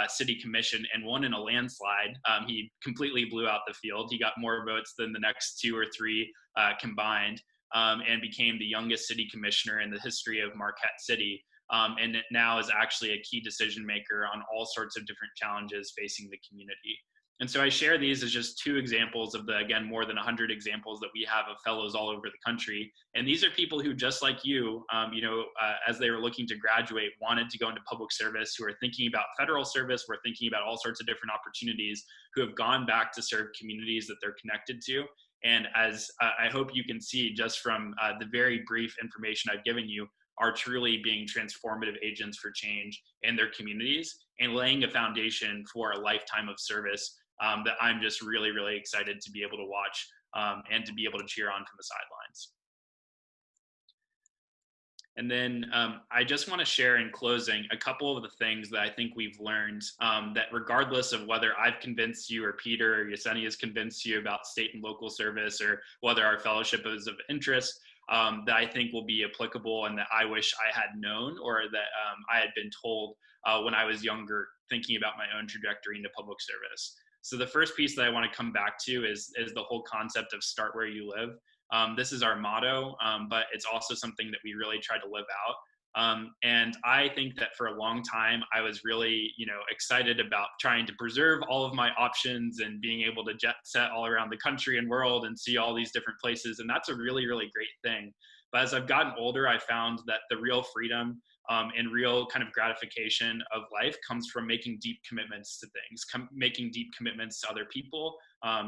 city commission and won in a landslide. He completely blew out the field. He got more votes than the next 2 or 3 combined, and became the youngest city commissioner in the history of Marquette City. And it now is actually a key decision maker on all sorts of different challenges facing the community. And so I share these as just 2 examples of the, again, more than 100 examples that we have of fellows all over the country. And these are people who, just like you, as they were looking to graduate, wanted to go into public service, who are thinking about federal service, who are thinking about all sorts of different opportunities, who have gone back to serve communities that they're connected to. And as I hope you can see just from the very brief information I've given you, are truly being transformative agents for change in their communities and laying a foundation for a lifetime of service that I'm just really, really excited to be able to watch and to be able to cheer on from the sidelines. And then I just want to share in closing a couple of the things that I think we've learned that regardless of whether I've convinced you or Peter or Yesenia has convinced you about state and local service, or whether our fellowship is of interest, that I think will be applicable and that I wish I had known, or that I had been told when I was younger, thinking about my own trajectory into public service. So the first piece that I want to come back to is the whole concept of start where you live. This is our motto, but it's also something that we really try to live out. And I think that for a long time, I was really, excited about trying to preserve all of my options and being able to jet set all around the country and world and see all these different places. And that's a really, really great thing. But as I've gotten older, I found that the real freedom and real kind of gratification of life comes from making deep commitments to things, making deep commitments to other people,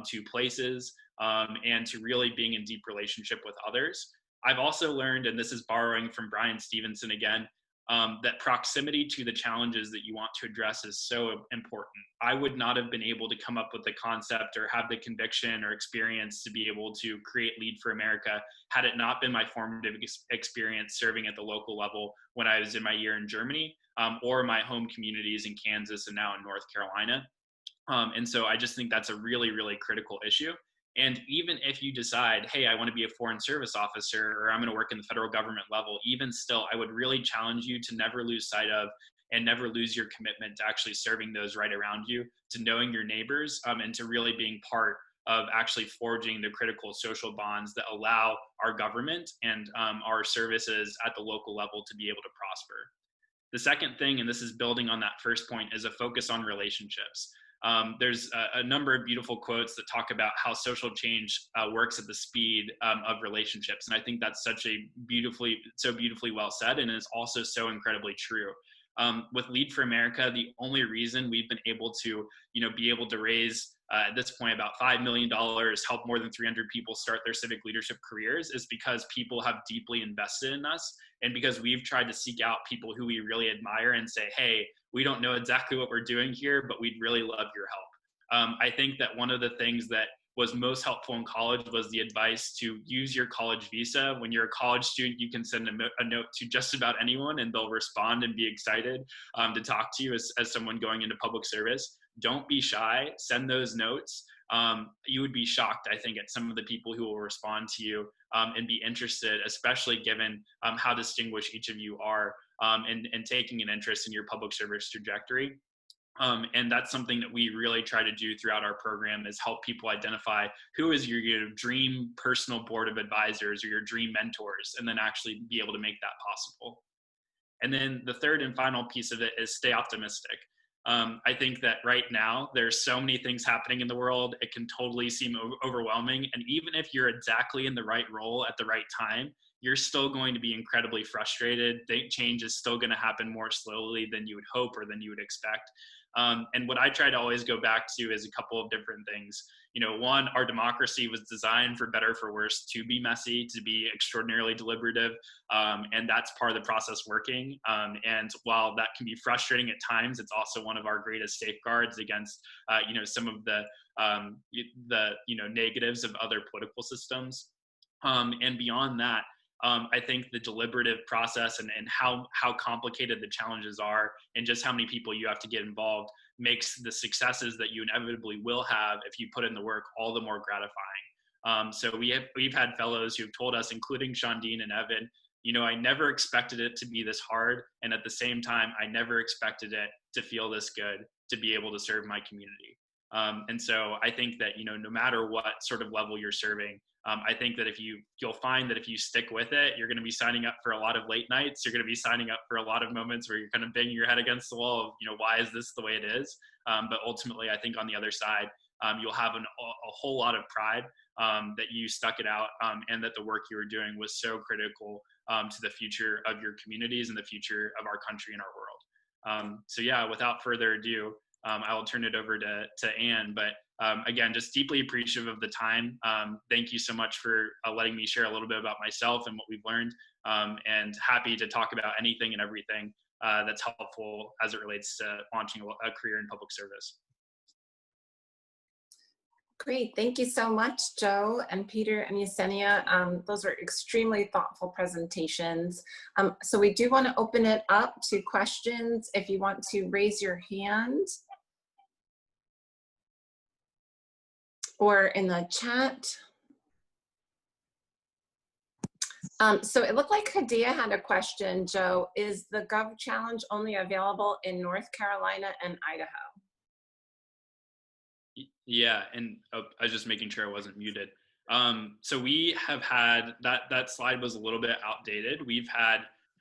to places, and to really being in deep relationship with others. I've also learned, and this is borrowing from Brian Stevenson again, that proximity to the challenges that you want to address is so important. I would not have been able to come up with the concept or have the conviction or experience to be able to create Lead for America had it not been my formative experience serving at the local level when I was in my year in Germany, or my home communities in Kansas and now in North Carolina. And so I just think that's a really, really critical issue. And even if you decide, hey, I want to be a foreign service officer, or I'm going to work in the federal government level, even still, I would really challenge you to never lose sight of and never lose your commitment to actually serving those right around you, to knowing your neighbors, and to really being part of actually forging the critical social bonds that allow our government and our services at the local level to be able to prosper. The second thing, and this is building on that first point, is a focus on relationships. There's a number of beautiful quotes that talk about how social change works at the speed of relationships. And I think that's so beautifully well said, and is also so incredibly true. With Lead for America, the only reason we've been able to, raise at this point about $5 million, help more than 300 people start their civic leadership careers, is because people have deeply invested in us, and because we've tried to seek out people who we really admire and say, hey, we don't know exactly what we're doing here, but we'd really love your help. I think that one of the things that was most helpful in college was the advice to use your college visa. When you're a college student, you can send a note to just about anyone and they'll respond and be excited to talk to you as someone going into public service. Don't be shy, send those notes. You would be shocked, I think, at some of the people who will respond to you and be interested, especially given how distinguished each of you are and taking an interest in your public service trajectory. And that's something that we really try to do throughout our program, is help people identify who is your dream personal board of advisors or your dream mentors, and then actually be able to make that possible. And then the third and final piece of it is stay optimistic. I think that right now there's so many things happening in the world, it can totally seem overwhelming. And even if you're exactly in the right role at the right time, you're still going to be incredibly frustrated. Change is still going to happen more slowly than you would hope or than you would expect. And what I try to always go back to is a couple of different things. One, our democracy was designed, for better or for worse, to be messy, to be extraordinarily deliberative, and that's part of the process working. And while that can be frustrating at times, it's also one of our greatest safeguards against, some of the negatives of other political systems. And beyond that, I think the deliberative process and how complicated the challenges are and just how many people you have to get involved makes the successes that you inevitably will have if you put in the work all the more gratifying. So we've had fellows who've told us, including Shondine and Evan, I never expected it to be this hard. And at the same time, I never expected it to feel this good to be able to serve my community. And so I think that, no matter what sort of level you're serving, I think that you'll find that if you stick with it, you're going to be signing up for a lot of late nights. You're going to be signing up for a lot of moments where you're kind of banging your head against the wall of, why is this the way it is? But ultimately, I think on the other side, you'll have a whole lot of pride that you stuck it out and that the work you were doing was so critical to the future of your communities and the future of our country and our world. So yeah, without further ado, I will turn it over to Anne, but again, just deeply appreciative of the time. Thank you so much for letting me share a little bit about myself and what we've learned, and happy to talk about anything and everything that's helpful as it relates to launching a career in public service. Great, thank you so much, Joe and Peter and Yesenia. Those are extremely thoughtful presentations. So we do want to open it up to questions. If you want to raise your hand or in the chat. So it looked like Hadia had a question, Joe. Is the Gov Challenge only available in North Carolina and Idaho? Yeah, and I was just making sure I wasn't muted. So we have had, that slide was a little bit outdated. We've had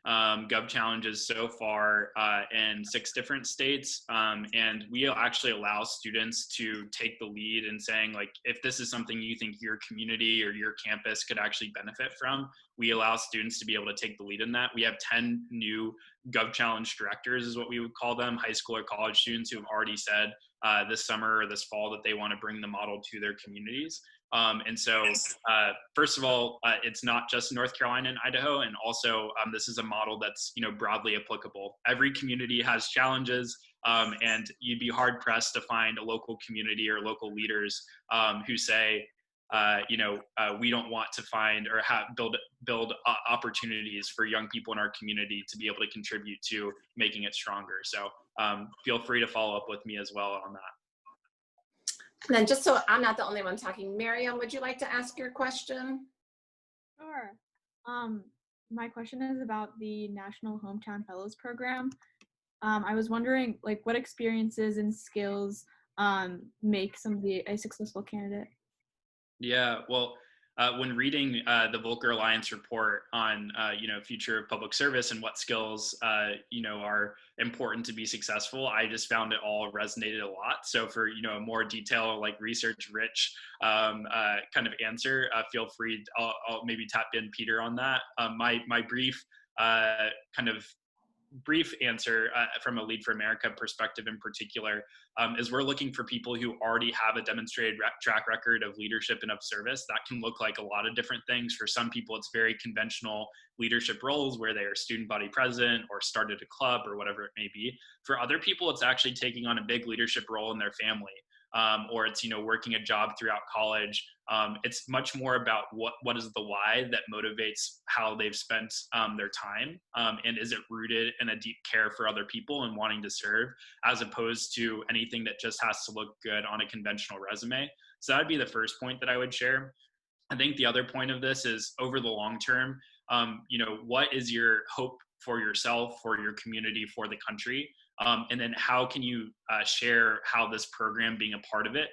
Gov Challenges so far in 6 different states, and we actually allow students to take the lead in saying, like, if this is something you think your community or your campus could actually benefit from, we allow students to be able to take the lead in that. We have 10 new Gov Challenge directors is what we would call them, high school or college students who have already said this summer or this fall that they want to bring the model to their communities. And so, first of all, it's not just North Carolina and Idaho, and also this is a model that's broadly applicable. Every community has challenges, and you'd be hard pressed to find a local community or local leaders who say, we don't want to find or build opportunities for young people in our community to be able to contribute to making it stronger. So feel free to follow up with me as well on that. And then just so I'm not the only one talking, Miriam, would you like to ask your question? Sure. My question is about the National Hometown Fellows Program. I was wondering, like, what experiences and skills make somebody a successful candidate? Yeah, well, when reading the Volcker Alliance report on future of public service and what skills are important to be successful, I just found it all resonated a lot. So for a more detailed, like, research rich kind of answer, feel free. I'll maybe tap in Peter on that. My brief brief answer from a Lead for America perspective in particular is we're looking for people who already have a demonstrated track record of leadership and of service. That can look like a lot of different things. For some people, it's very conventional leadership roles where they are student body president or started a club or whatever it may be. For other people, it's actually taking on a big leadership role in their family. Or it's working a job throughout college. It's much more about what is the why that motivates how they've spent their time, and is it rooted in a deep care for other people and wanting to serve, as opposed to anything that just has to look good on a conventional resume. So that'd be the first point that I would share. I think the other point of this is, over the long term, what is your hope for yourself, for your community, for the country? And then how can you share how this program, being a part of it,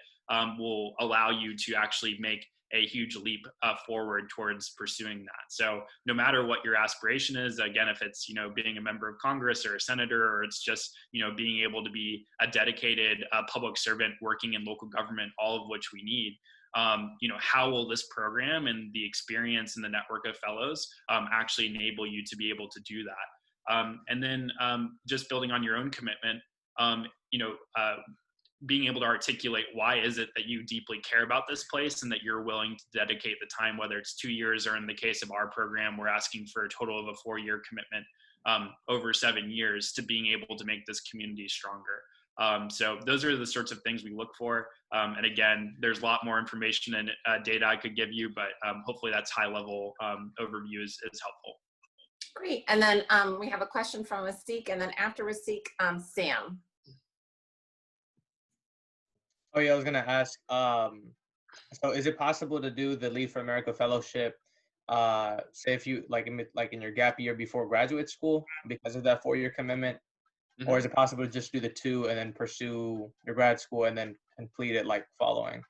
will allow you to actually make a huge leap forward towards pursuing that. So no matter what your aspiration is, again, if it's, being a member of Congress or a senator, or it's just, being able to be a dedicated public servant working in local government, all of which we need, how will this program and the experience and the network of fellows actually enable you to be able to do that? And then just building on your own commitment, being able to articulate why is it that you deeply care about this place and that you're willing to dedicate the time, whether it's 2 years or in the case of our program, we're asking for a total of a 4-year commitment over 7 years to being able to make this community stronger. So those are the sorts of things we look for. And again, there's a lot more information and data I could give you, but hopefully that's high level overview is helpful. Great. And then we have a question from Asik, and then after Asik, Sam. Oh yeah, I was gonna ask. So is it possible to do the Lead for America Fellowship, say if you like in your gap year before graduate school because of that 4-year commitment, or is it possible to just do the 2 and then pursue your grad school and then complete it like following?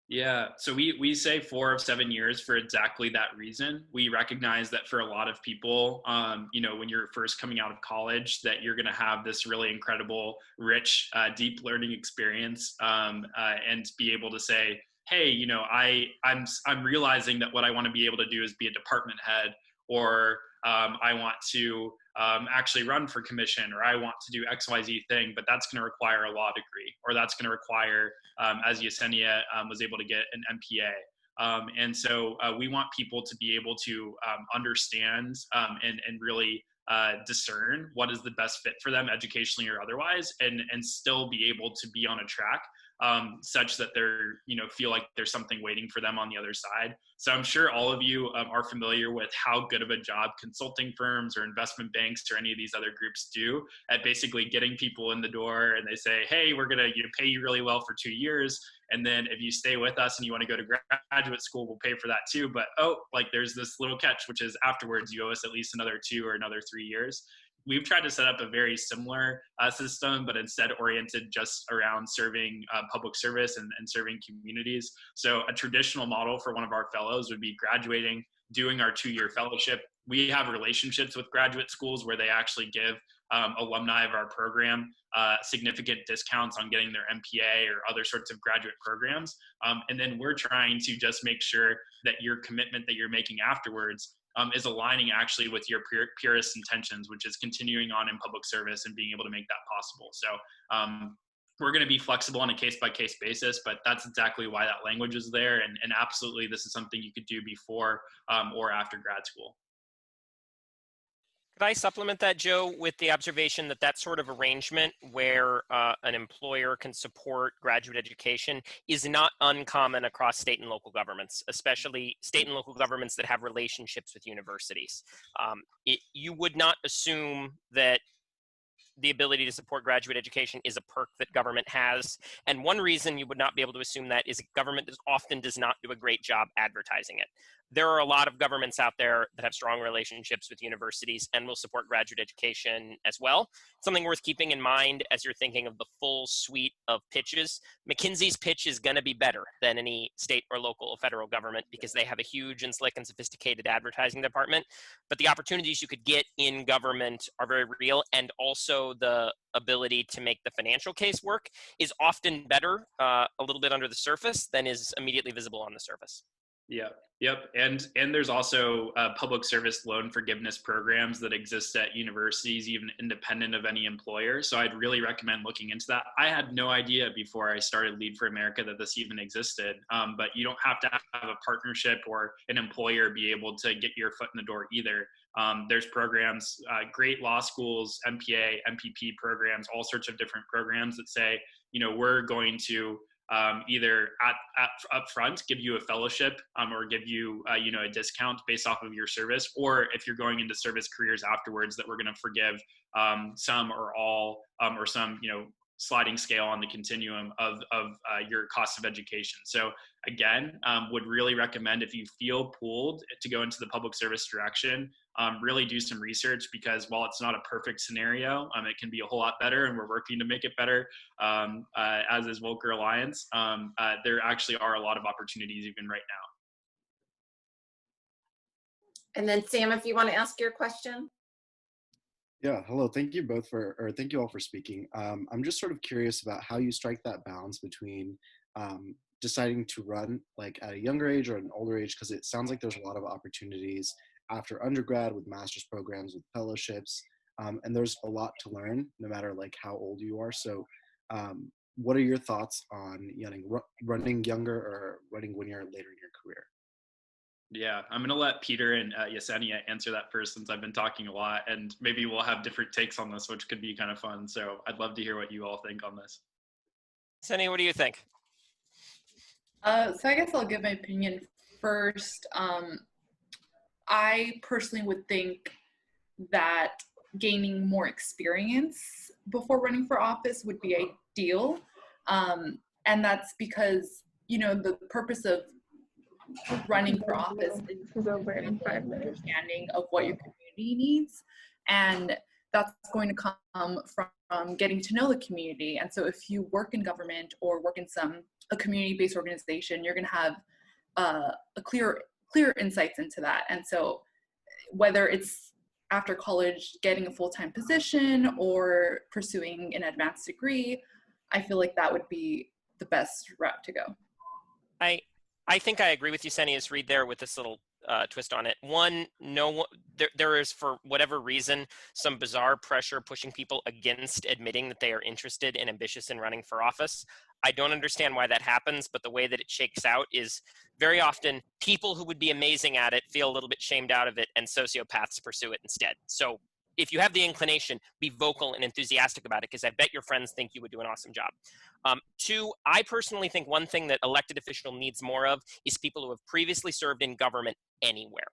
Yeah, so we say 4 of 7 years for exactly that reason. We recognize that for a lot of people, when you're first coming out of college, that you're going to have this really incredible, rich, deep learning experience, and be able to say, hey, I'm realizing that what I want to be able to do is be a department head, or I want to actually run for commission, or I want to do XYZ thing, but that's going to require a law degree, or that's going to require, as Yesenia was able to get, an MPA. And so we want people to be able to understand and really discern what is the best fit for them educationally or otherwise, and still be able to be on a track such that they're, feel like there's something waiting for them on the other side. So I'm sure all of you are familiar with how good of a job consulting firms or investment banks or any of these other groups do at basically getting people in the door, and they say, hey, we're going to pay you really well for 2 years. And then if you stay with us and you want to go to graduate school, we'll pay for that too. But there's this little catch, which is afterwards you owe us at least another 2 or another 3 years. We've tried to set up a very similar system, but instead oriented just around serving public service and serving communities. So a traditional model for one of our fellows would be graduating, doing our 2-year fellowship. We have relationships with graduate schools where they actually give alumni of our program significant discounts on getting their MPA or other sorts of graduate programs. And then we're trying to just make sure that your commitment that you're making afterwards is aligning actually with your purest intentions, which is continuing on in public service and being able to make that possible. So we're going to be flexible on a case-by-case basis, but that's exactly why that language is there. And absolutely, this is something you could do before or after grad school. Could I supplement that, Joe, with the observation that that sort of arrangement where an employer can support graduate education is not uncommon across state and local governments, especially state and local governments that have relationships with universities. You would not assume that the ability to support graduate education is a perk that government has. And one reason you would not be able to assume that is government often does not do a great job advertising it. There are a lot of governments out there that have strong relationships with universities and will support graduate education as well. Something worth keeping in mind as you're thinking of the full suite of pitches. McKinsey's pitch is going to be better than any state or local or federal government because they have a huge and slick and sophisticated advertising department. But the opportunities you could get in government are very real, and also the ability to make the financial case work is often better a little bit under the surface than is immediately visible on the surface. Yep. And there's also public service loan forgiveness programs that exist at universities, even independent of any employer. So I'd really recommend looking into that. I had no idea before I started Lead for America that this even existed, but you don't have to have a partnership or an employer be able to get your foot in the door either. There's programs, great law schools, MPA, MPP programs, all sorts of different programs that say, we're going to either up front give you a fellowship or give you a discount based off of your service, or if you're going into service careers afterwards, that we're going to forgive some or all or some sliding scale on the continuum of your cost of education. So again, would really recommend, if you feel pulled to go into the public service direction, really do some research, because while it's not a perfect scenario, it can be a whole lot better, and we're working to make it better, as is Volcker Alliance. There actually are a lot of opportunities even right now. And then Sam, if you want to ask your question. Yeah, hello. Thank you both thank you all for speaking. I'm just sort of curious about how you strike that balance between deciding to run like at a younger age or an older age, because it sounds like there's a lot of opportunities after undergrad with master's programs, with fellowships, and there's a lot to learn no matter like how old you are. So what are your thoughts on running younger or running when you're later in your career? Yeah, I'm going to let Peter and Yesenia answer that first, since I've been talking a lot, and maybe we'll have different takes on this, which could be kind of fun. So I'd love to hear what you all think on this. Yesenia, what do you think? So I guess I'll give my opinion first. I personally would think that gaining more experience before running for office would be ideal. And that's because, the purpose of running for office is understanding of what your community needs, and that's going to come from getting to know the community. And so if you work in government or work in a community-based organization, you're going to have a clear insights into that. And so whether it's after college getting a full-time position or pursuing an advanced degree, I feel like that would be the best route to go. I think I agree with Yesenia's read there with this little twist on it. One, there is, for whatever reason, some bizarre pressure pushing people against admitting that they are interested and ambitious in running for office. I don't understand why that happens, but the way that it shakes out is very often people who would be amazing at it feel a little bit shamed out of it, and sociopaths pursue it instead. So if you have the inclination, be vocal and enthusiastic about it, because I bet your friends think you would do an awesome job. Two, I personally think one thing that elected official needs more of is people who have previously served in government anywhere.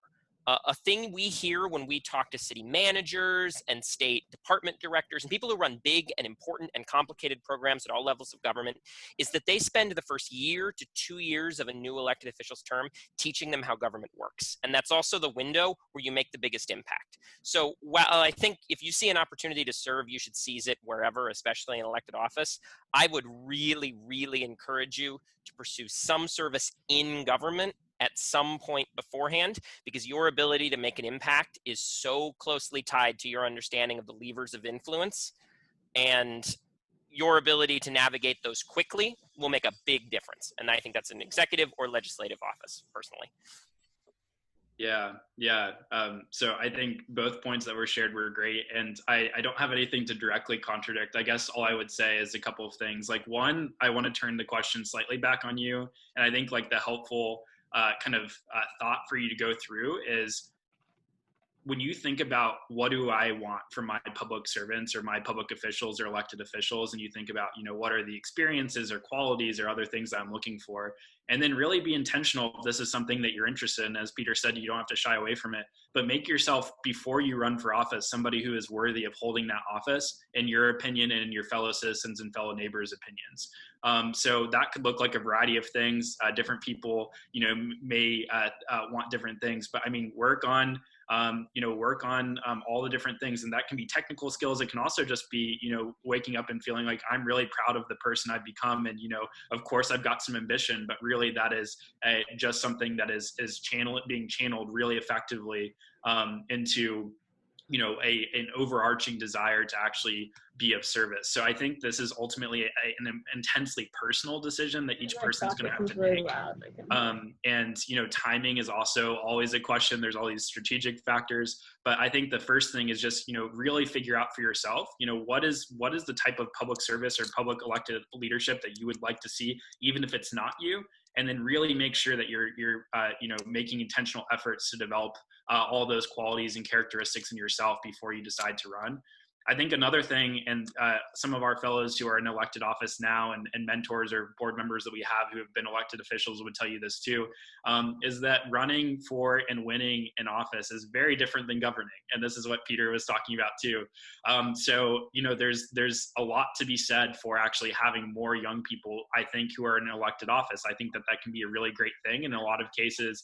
A thing we hear when we talk to city managers and state department directors and people who run big and important and complicated programs at all levels of government is that they spend the first year to 2 years of a new elected official's term teaching them how government works. And that's also the window where you make the biggest impact. So while I think if you see an opportunity to serve, you should seize it wherever, especially in elected office, I would really, really encourage you to pursue some service in government at some point beforehand, because your ability to make an impact is so closely tied to your understanding of the levers of influence, and your ability to navigate those quickly will make a big difference. And I think that's an executive or legislative office, personally. Yeah. So I think both points that were shared were great, and I don't have anything to directly contradict. I guess all I would say is a couple of things. Like, one, I want to turn the question slightly back on you, and I think like the helpful thought for you to go through is, when you think about what do I want from my public servants or my public officials or elected officials, and you think about, what are the experiences or qualities or other things that I'm looking for, and then really be intentional if this is something that you're interested in. As Peter said, you don't have to shy away from it, but make yourself, before you run for office, somebody who is worthy of holding that office in your opinion and in your fellow citizens and fellow neighbors' opinions. So that could look like a variety of things. Different people, may want different things, but I mean, work on all the different things. And that can be technical skills. It can also just be, waking up and feeling like I'm really proud of the person I've become. And, of course I've got some ambition, but really that is just something that is being channeled really effectively into, an overarching desire to actually be of service. So I think this is ultimately an intensely personal decision that each person is going to have to make. And, timing is also always a question. There's all these strategic factors, but I think the first thing is just, really figure out for yourself, what is the type of public service or public elected leadership that you would like to see, even if it's not you, and then really make sure that you're making intentional efforts to develop all those qualities and characteristics in yourself before you decide to run. I think another thing, and some of our fellows who are in elected office now and mentors or board members that we have who have been elected officials would tell you this too, is that running for and winning in office is very different than governing. And this is what Peter was talking about too. So, you know, there's a lot to be said for actually having more young people, I think, who are in elected office. I think that can be a really great thing. In a lot of cases,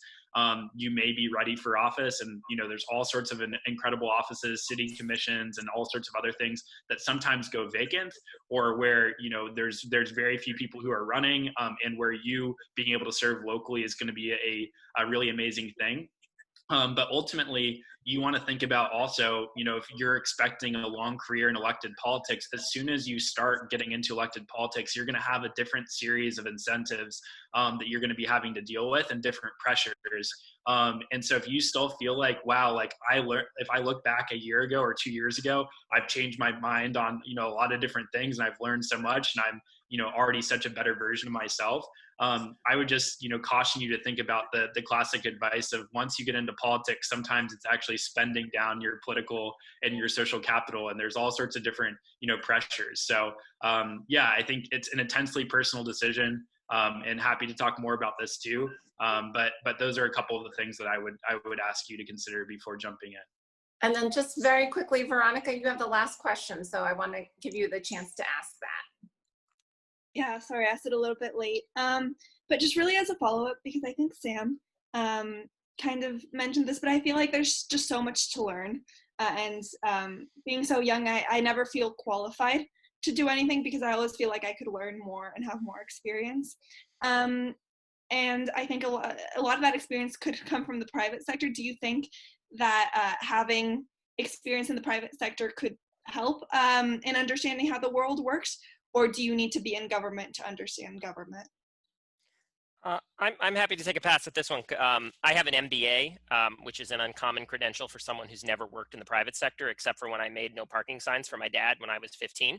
you may be ready for office, and you know there's all sorts of incredible offices, city commissions, and all sorts of other things that sometimes go vacant, or where you know there's very few people who are running, and where you being able to serve locally is going to be a really amazing thing. But ultimately, you want to think about also, you know, if you're expecting a long career in elected politics, as soon as you start getting into elected politics, you're going to have a different series of incentives that you're going to be having to deal with, and different pressures. And so if you still feel like, wow, like if I look back a year ago or 2 years ago, I've changed my mind on, you know, a lot of different things, and I've learned so much, and I'm, you know, already such a better version of myself. I would just, you know, caution you to think about the classic advice of once you get into politics, sometimes it's actually spending down your political and your social capital, and there's all sorts of different, you know, pressures. So yeah, I think it's an intensely personal decision, and happy to talk more about this too. But those are a couple of the things that I would ask you to consider before jumping in. And then just very quickly, Veronica, you have the last question, so I want to give you the chance to ask that. Yeah, sorry, I asked it a little bit late. But just really as a follow-up, because I think Sam kind of mentioned this, but I feel like there's just so much to learn. And being so young, I never feel qualified to do anything, because I always feel like I could learn more and have more experience. And I think a lot of that experience could come from the private sector. Do you think that having experience in the private sector could help in understanding how the world works? Or do you need to be in government to understand government? I'm happy to take a pass at this one. I have an MBA, which is an uncommon credential for someone who's never worked in the private sector, except for when I made no parking signs for my dad when I was 15.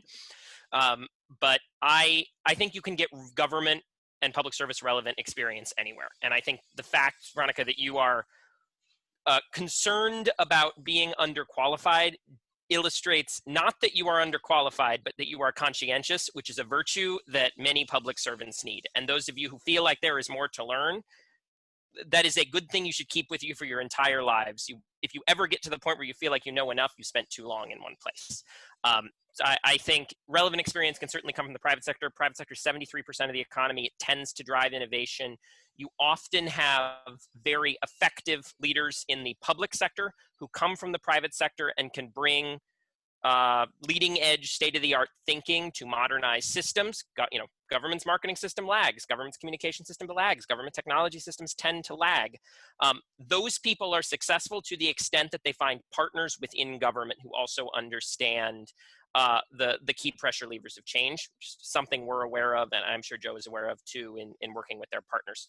But I think you can get government and public service relevant experience anywhere. And I think the fact, Veronica, that you are concerned about being underqualified illustrates not that you are underqualified, but that you are conscientious, which is a virtue that many public servants need. And those of you who feel like there is more to learn, that is a good thing you should keep with you for your entire lives. If you ever get to the point where you feel like you know enough, you spent too long in one place. So I think relevant experience can certainly come from the private sector. Private sector is 73% of the economy. It tends to drive innovation. You often have very effective leaders in the public sector who come from the private sector and can bring leading edge, state-of-the-art thinking to modernize systems. You know, government's marketing system lags, government's communication system lags, government technology systems tend to lag. Those people are successful to the extent that they find partners within government who also understand the key pressure levers of change, which is something we're aware of, and I'm sure Joe is aware of too in working with their partners.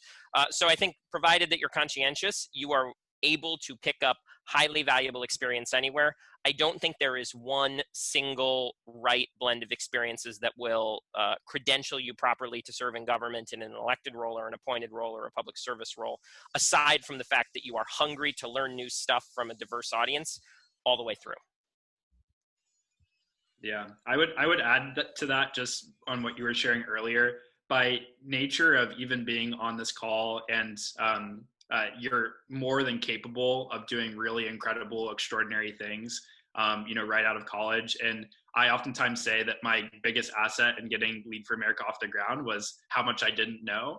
So I think provided that you're conscientious, you are able to pick up highly valuable experience anywhere. I don't think there is one single right blend of experiences that will credential you properly to serve in government in an elected role or an appointed role or a public service role, aside from the fact that you are hungry to learn new stuff from a diverse audience all the way through. Yeah, I would add to that, just on what you were sharing earlier. By nature of even being on this call, and you're more than capable of doing really incredible, extraordinary things, you know, right out of college. And I oftentimes say that my biggest asset in getting Lead for America off the ground was how much I didn't know,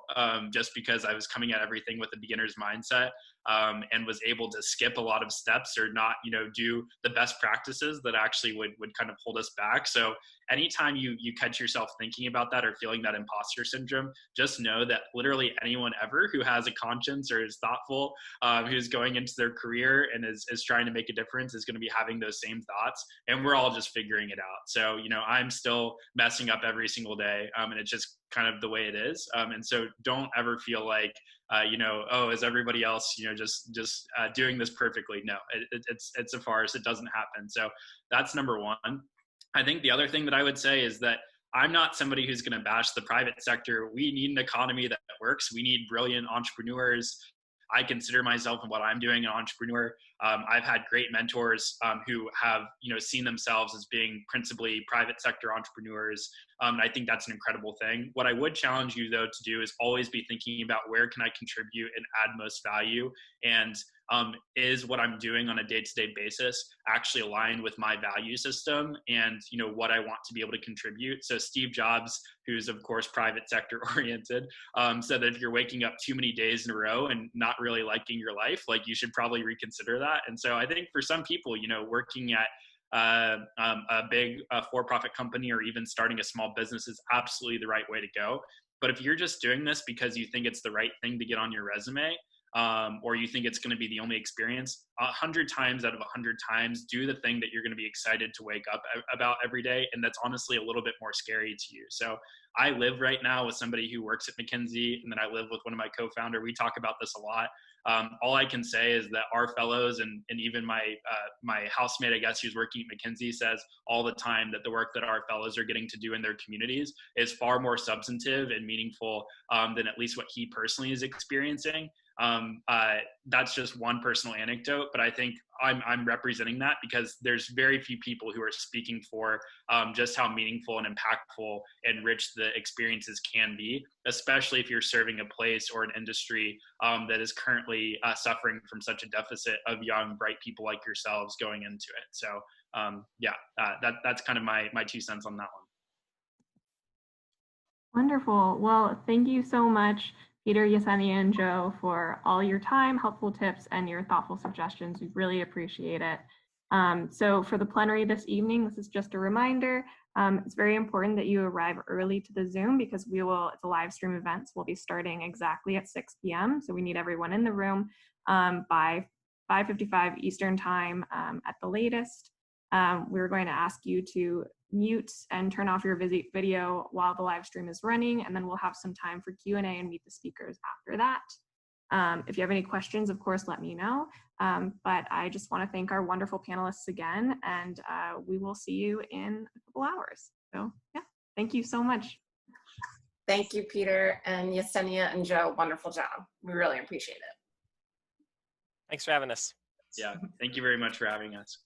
just because I was coming at everything with a beginner's mindset, and was able to skip a lot of steps or not, you know, do the best practices that actually would kind of hold us back. So anytime you catch yourself thinking about that or feeling that imposter syndrome, just know that literally anyone ever who has a conscience or is thoughtful, who's going into their career and is trying to make a difference, is going to be having those same thoughts. And we're all just figuring it out. So, you know, I'm still messing up every single day, and it's just kind of the way it is. And so don't ever feel like, you know, oh, is everybody else, you know, just doing this perfectly? No, it's a farce. It doesn't happen. So that's number one. I think the other thing that I would say is that I'm not somebody who's going to bash the private sector. We need an economy that works. We need brilliant entrepreneurs. I consider myself and what I'm doing an entrepreneur. I've had great mentors who have, seen themselves as being principally private sector entrepreneurs. And I think that's an incredible thing. What I would challenge you, though, to do is always be thinking about where can I contribute and add most value, and is what I'm doing on a day-to-day basis actually aligned with my value system and what I want to be able to contribute. So Steve Jobs, who's of course private sector oriented, said that if you're waking up too many days in a row and not really liking your life, like you should probably reconsider that. And so I think for some people, working at a big for-profit company or even starting a small business is absolutely the right way to go. But if you're just doing this because you think it's the right thing to get on your resume, or you think it's going to be the only experience, 100 times out of 100 times, do the thing that you're going to be excited to wake up about every day. And that's honestly a little bit more scary to you. So I live right now with somebody who works at McKinsey, and then I live with one of my co-founder. We talk about this a lot. All I can say is that our fellows and even my housemate, I guess, who's working at McKinsey, says all the time that the work that our fellows are getting to do in their communities is far more substantive and meaningful than at least what he personally is experiencing. That's just one personal anecdote, but I think I'm representing that because there's very few people who are speaking for just how meaningful and impactful and rich the experiences can be, especially if you're serving a place or an industry that is currently suffering from such a deficit of young, bright people like yourselves going into it. So that's kind of my 2 cents on that one. Wonderful. Well, thank you so much, Peter, Yesenia, and Joe, for all your time, helpful tips, and your thoughtful suggestions. We really appreciate it. So for the plenary this evening, this is just a reminder. It's very important that you arrive early to the Zoom because it's a live stream event. So we'll be starting exactly at 6 p.m. So we need everyone in the room by 5:55 Eastern time at the latest. We're going to ask you to mute and turn off your video while the live stream is running, and then we'll have some time for Q&A and meet the speakers after that. If you have any questions, of course, let me know. But I just want to thank our wonderful panelists again, and we will see you in a couple hours. So yeah, thank you so much. Thank you, Peter and Yesenia and Joe. Wonderful job. We really appreciate it. Thanks for having us. Yeah, thank you very much for having us.